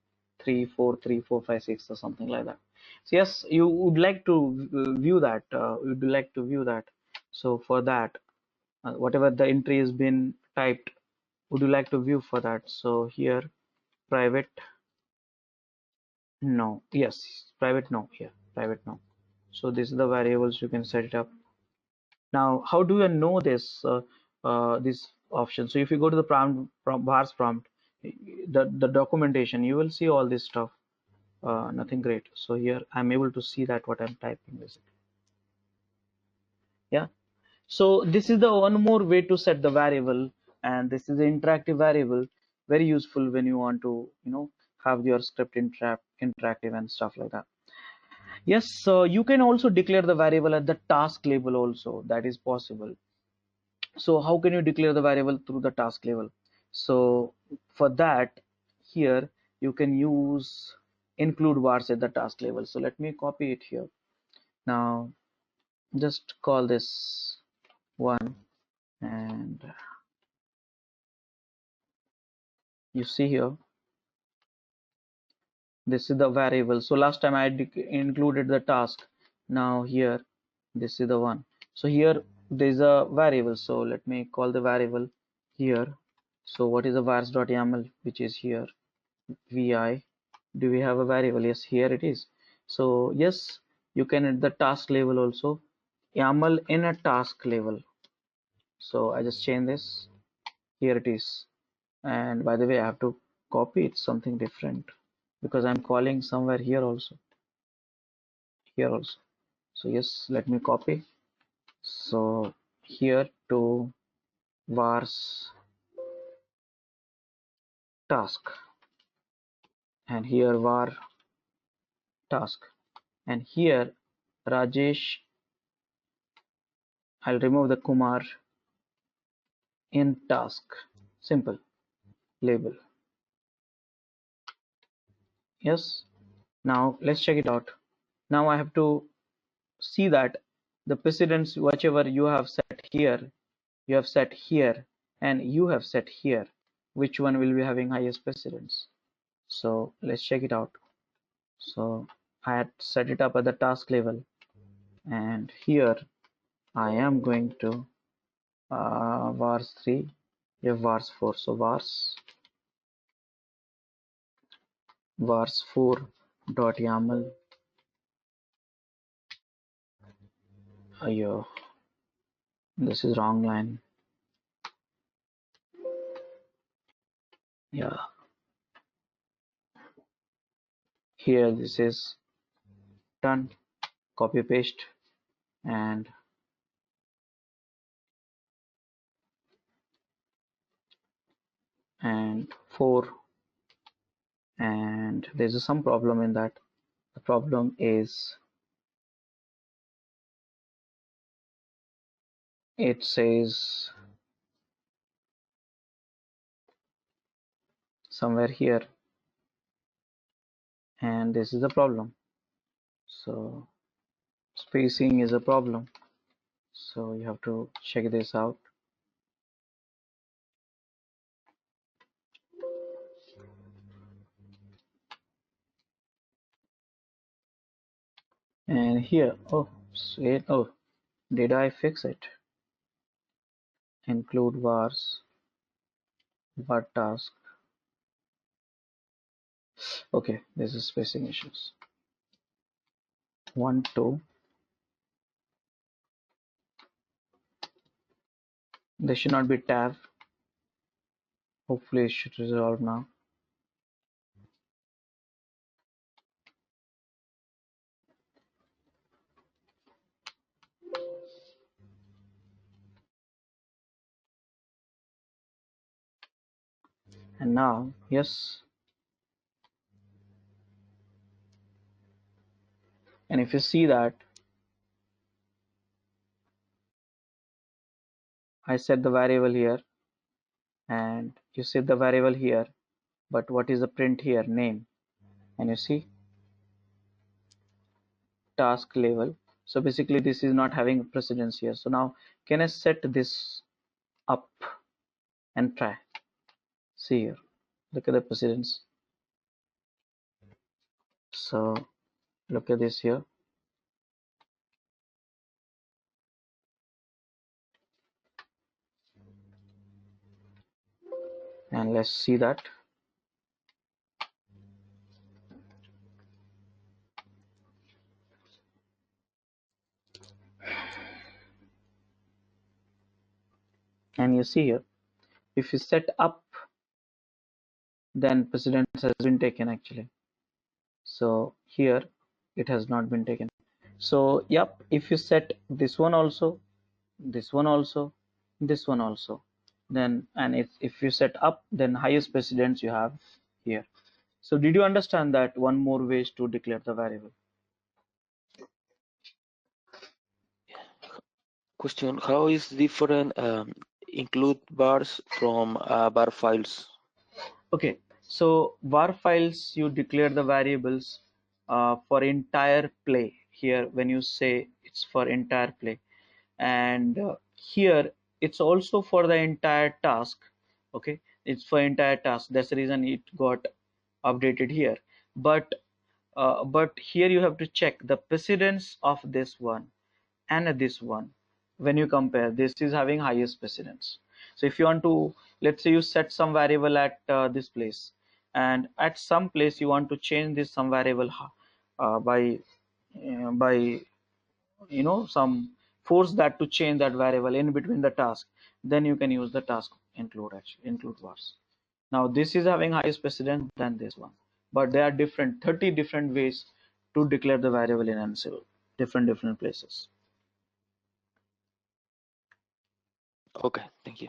3.4.3.4.5.6 or something like that. So yes, you would like to view that, so for that, whatever the entry has been typed, would you like to view for that? So here private no, yes, private no, here private no. So this is the variables, you can set it up. Now how do you know this this option? So if you go to the vars prompt, the documentation, you will see all this stuff. Nothing great. So here I'm able to see that what I'm typing basically. Yeah, so this is the one more way to set the variable, and this is an interactive variable, very useful when you want to have your script interactive and stuff like that. Yes, so you can also declare the variable at the task level also, that is possible. So how can you declare the variable through the task level? So for that, here you can use include vars at the task level. So let me copy it here. Now just call this one, and you see here this is the variable. So last time I included the task, now here this is the one. So here there's a variable, so let me call the variable here. So what is the vars.yaml, which is here vi? Do we have a variable? Yes, here it is. So yes, you can at the task level also YAML in a task level. So I just change this, here it is. And by the way, I have to copy it something different because I'm calling somewhere here also. So yes, let me copy. So here to vars task, and here var task, and here Rajesh, I'll remove the Kumar in task, simple label. Yes, now let's check it out. Now I have to see that the precedence, whichever you have set here, and you have set here, which one will be having highest precedence. So let's check it out. So I had set it up at the task level, and here I am going to vars3, vars4. So vars4.yaml. Ayo, this is wrong line. Yeah, here this is done. Copy paste, and and 4, and there's some problem in that. The problem is it says somewhere here, and this is the problem. So spacing is a problem, so you have to check this out. And here, oh, wait, oh, did I fix it? Include vars var task. Okay, this is spacing issues. 1 2. There should not be tab. Hopefully it should resolve now. And now, yes. And if you see that, I set the variable here and you set the variable here, but what is the print here? Name. And you see task level. So basically this is not having precedence here. So now can I set this up and try? See here, look at the precedence. So look at this here. And let's see that. And you see here, if you set up, then precedence has been taken actually. So here it has not been taken. So yep, if you set this one also, this one also, this one also, then and if you set up, then highest precedence you have here. So did you understand that one more ways to declare the variable? Question: how is different include bars from bar files? Okay, so var files, you declare the variables for entire play. Here when you say it's for entire play, and here it's also for the entire task. Okay, it's for entire task, that's the reason it got updated here. But here you have to check the precedence of this one and this one. When you compare, this is having highest precedence. So if you want to, let's say you set some variable at this place, and at some place you want to change this some variable by some force that to change that variable in between the task, then you can use the task include, actually include vars. Now this is having highest precedence than this one, but there are 30 different ways to declare the variable in Ansible, different places. Okay, thank you.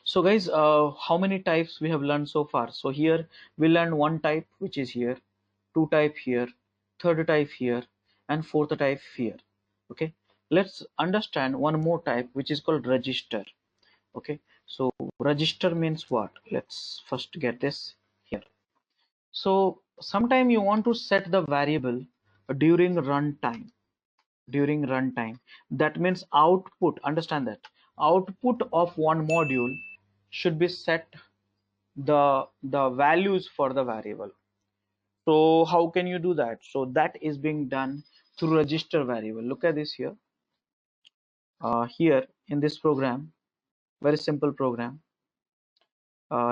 So guys, how many types we have learned so far? So here we learned one type, which is here, two type here, third type here, and fourth type here. Okay, let's understand one more type, which is called register. Okay, so register means what? Let's first get this here. So sometime you want to set the variable during runtime. During runtime, that means output, understand that output of one module should be set the values for the variable. So how can you do that? So that is being done through register variable. Look at this here. Here in this program, very simple program.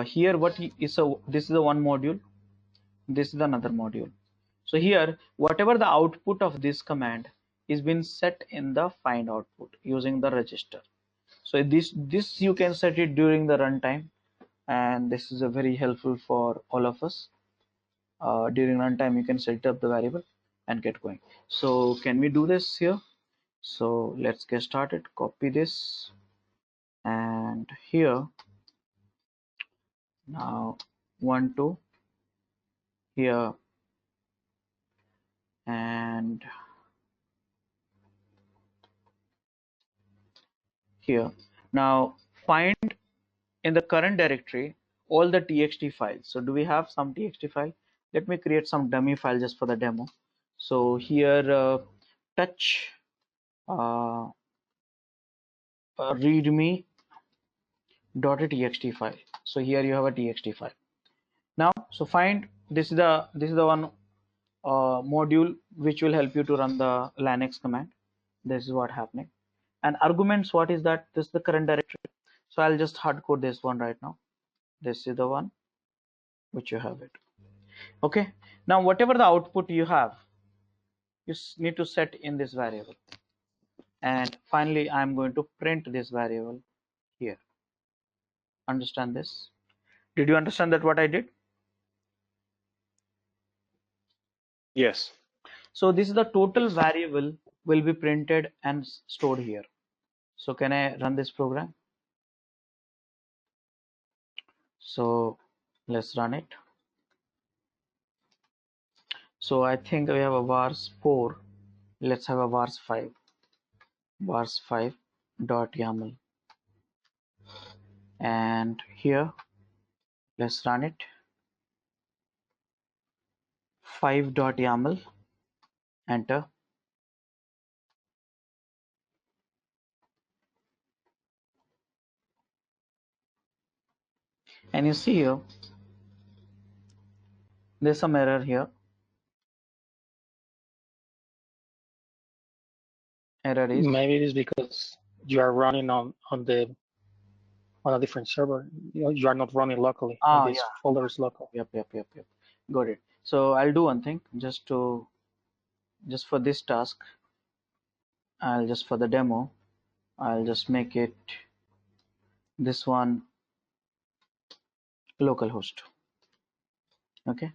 Here what is this is the one module, this is another module. So here whatever the output of this command is been set in the find output using the register. So this you can set it during the runtime, and this is a very helpful for all of us. During runtime you can set up the variable and get going. So can we do this here? So let's get started. Copy this, and here now 1 2 here, and here. Now find in the current directory all the txt files. So do we have some txt file? Let me create some dummy file just for the demo. So here touch readme .txt file. So here you have a txt file. Now so find, this is the one module which will help you to run the Linux command. This is what happening. And arguments, what is that? This is the current directory. So I'll just hard code this one right now. This is the one which you have it. Okay. Now whatever the output you have, you need to set in this variable. And finally, I'm going to print this variable here. Understand this? Did you understand that what I did? Yes. So this is the total variable will be printed and stored here. So can I run this program? So let's run it. So I think we have a vars 4. Let's have a vars 5. Vars 5 dot YAML. And here, let's run it. 5 dot YAML. Enter. And you see here, there's some error here. Error is Maybe it is because you are running on a different server. You are not running locally. And this folder is local. Yep. Got it. So I'll do one thing just for this task. I'll just for the demo, I'll just make it this one localhost. Okay,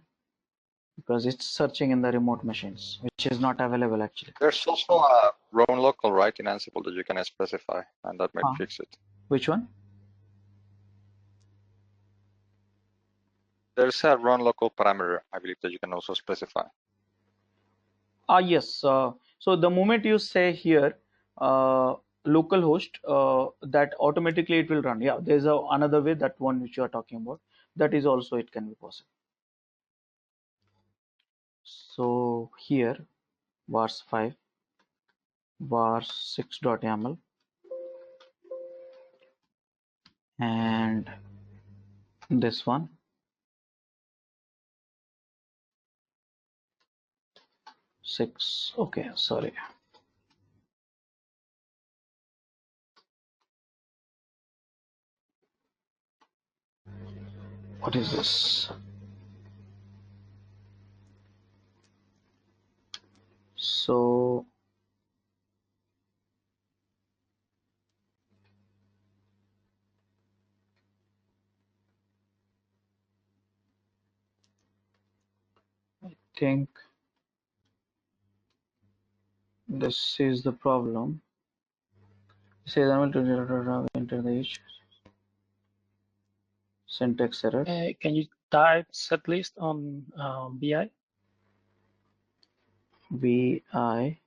because it's searching in the remote machines, which is not available actually. There's also a run local, right, in Ansible that you can specify, and that might fix it. Which one? There's a run local parameter, I believe, that you can also specify. Yes. So the moment you say here localhost, that automatically it will run. Yeah, there's another way, that one which you are talking about. That is also, it can be possible. So here, vars 5, vars 6.yaml, and this one. Six. Okay, sorry. What is this? So I think this is the problem. It says I'm going to enter the each syntax error. Can you type setlist on BI? BI.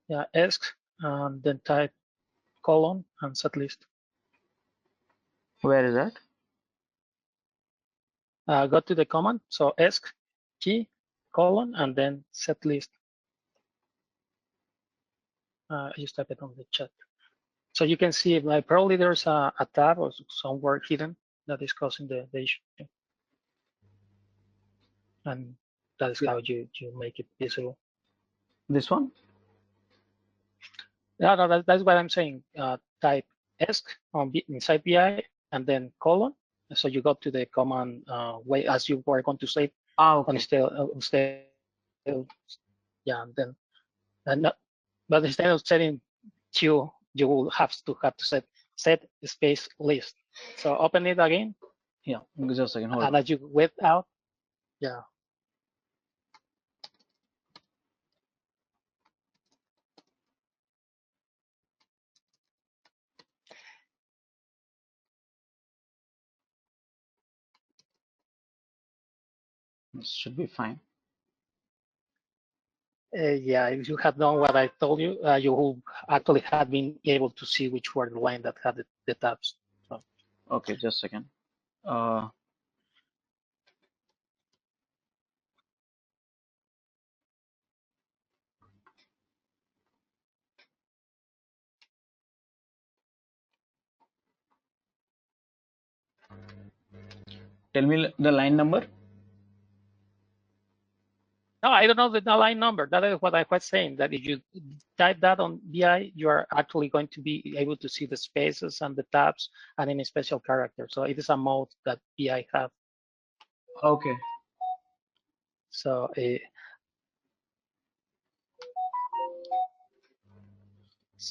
Yeah, ask and then type colon and setlist. Where is that? Go to the command. So ask key colon and then setlist. Just type it on the chat. So you can see like probably there's a tab or somewhere hidden that is causing the issue. And that is how you make it visible. This one? Yeah, no, that's what I'm saying. Type ask on inside BI and then colon. So you go to the command way as you were going to say. Okay. Instead, yeah, and then but instead of setting Q, you will have to set space list. So open it again. Yeah, just a second. Hold and as you wait out, yeah. This should be fine. Yeah, if you had done what I told you, you would actually have been able to see which were the line that had the tabs. So. Okay, just a second. Tell me the line number. No, I don't know the line number. That is what I was saying, that if you type that on BI, you are actually going to be able to see the spaces and the tabs and any special character. So it is a mode that BI have. Okay. So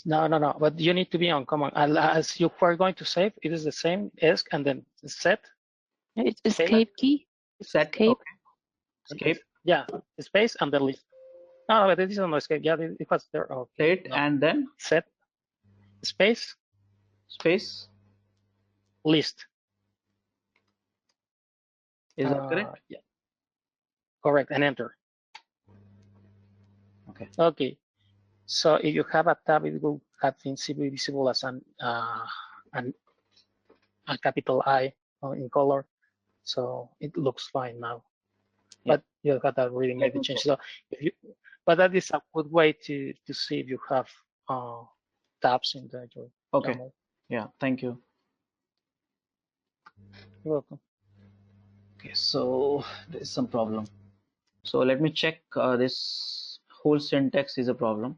no, but you need to be on command. As you are going to save, it is the same ESC and then set. It's Escape. escape key. Set. Escape. Okay. Escape. Yeah, space and then list. No, but it is on escape. Yeah, it was there. Okay. Set and then set space list. Is that correct? Yeah. Correct, and enter. Okay. Okay. So if you have a tab, it will have things visible as a capital I in color. So it looks fine now. Yeah. But you got that really made the change. So but that is a good way to see if you have tabs in the okay. YAML. Yeah, thank you. You're welcome. Okay, so there's some problem. So let me check this whole syntax is a problem.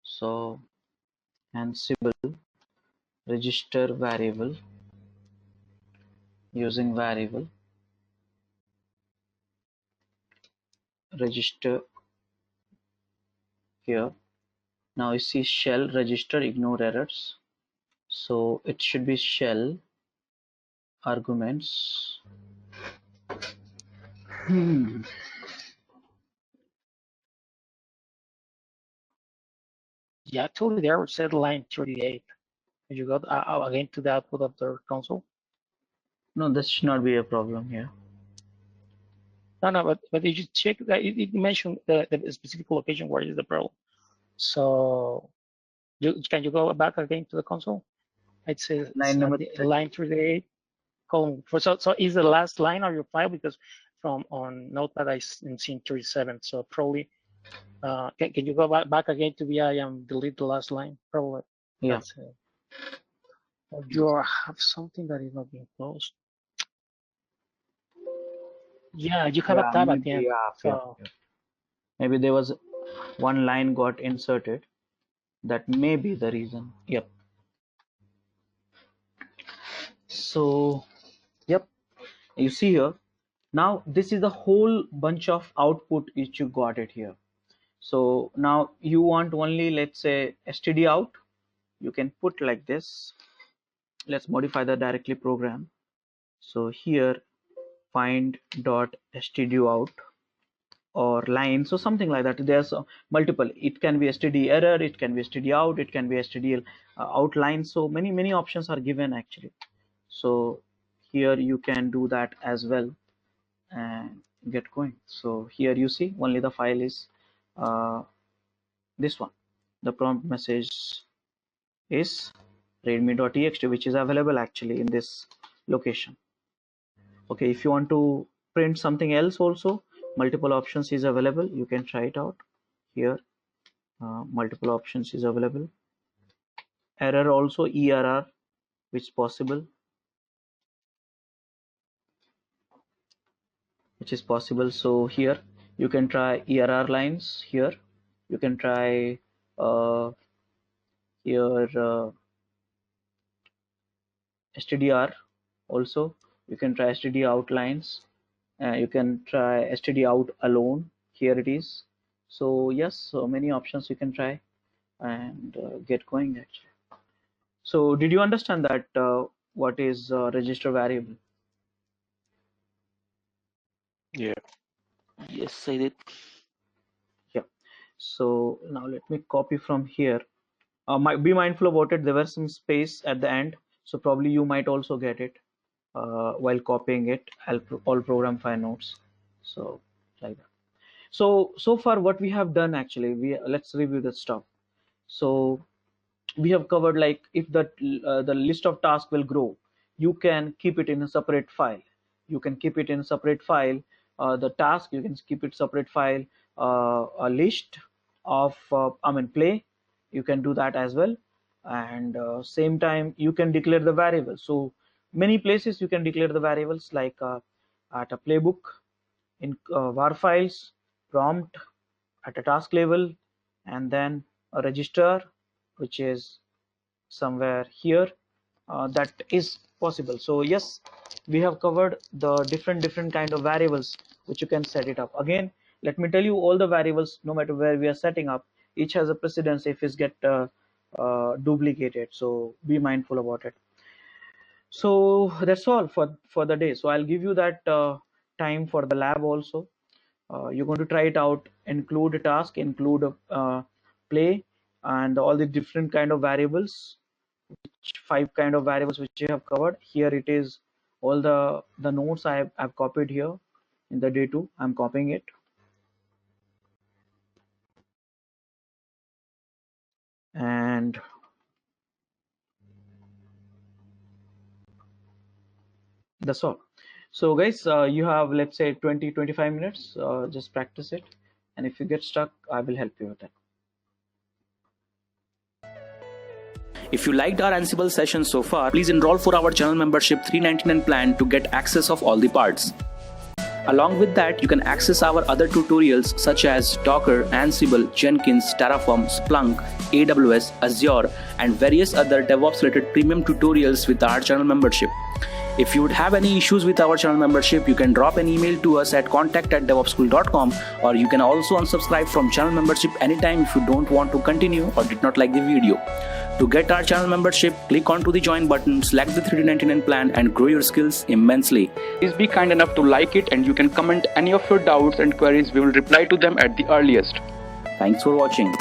So Ansible register variable using variable register here. Now you see shell register ignore errors. So it should be shell arguments. Yeah, actually there said line 38. You got again to the output of the console. No, this should not be a problem here. No, but if you check that it mentioned the specific location where is the problem. So can you go back again to the console? It says line 38 column. So is the last line of your file, because from on Notepad I'm seeing 37. So probably can you go back again to VI and delete the last line? Probably. Yeah. You have something that is not being closed. Yeah, you have a tab at the end. So maybe there was one line got inserted. That may be the reason. Yep. So, yep. You see here. Now this is the whole bunch of output which you got it here. So now you want only, let's say, std out. You can put like this. Let's modify the directly program. So here find dot std out or line, so something like that. There's multiple. It can be std error, it can be std out, it can be std outline. So many options are given actually. So here you can do that as well and get going. So here you see only the file is this one. The prompt message is readme.txt, which is available actually in this location. Okay, if you want to print something else also, multiple options is available. You can try it out here. Multiple options is available. Error also, err, which is possible. So here you can try err lines. Here you can try here stdr also. You can try std outlines. You can try std out alone. Here it is. So yes, so many options you can try and get going actually. So did you understand that what is register variable? Yeah. Yes, I did. Yeah. So now let me copy from here. Be mindful about it. There was some space at the end, so probably you might also get it while copying it. All program file notes. So like that. So far what we have done actually, let's review the stuff. So we have covered, like, if the list of tasks will grow, you can keep it in a separate file. The task, you can keep it separate file. A list of play, you can do that as well. And same time you can declare the variable. So many places you can declare the variables, like at a playbook, in var files, prompt at a task level, and then a register which is somewhere here. That is possible. So yes, we have covered the different kind of variables which you can set it up. Again, let me tell you, all the variables, no matter where we are setting up, each has a precedence if it's get duplicated, so be mindful about it. So that's all for the day. So I'll give you that time for the lab also. You're going to try it out, include a task, include a play, and all the different kind of variables, which 5 kind of variables which you have covered. Here it is, all the notes I've copied here in the day 2. I'm copying it. And that's all. So guys, you have, let's say, 20-25 minutes. Just practice it, and if you get stuck, I will help you with that. If you liked our Ansible session so far, please enroll for our channel membership $399 plan to get access of all the parts. Along with that, you can access our other tutorials such as Docker, Ansible, Jenkins, Terraform, Splunk, AWS, Azure, and various other DevOps related premium tutorials with our channel membership. If you would have any issues with our channel membership, you can drop an email to us at contact@DevOpsSchool.com, or you can also unsubscribe from channel membership anytime if you don't want to continue or did not like the video. To get our channel membership, click onto the join button, select the $399 plan, and grow your skills immensely. Please be kind enough to like it, and you can comment any of your doubts and queries. We will reply to them at the earliest. Thanks for watching.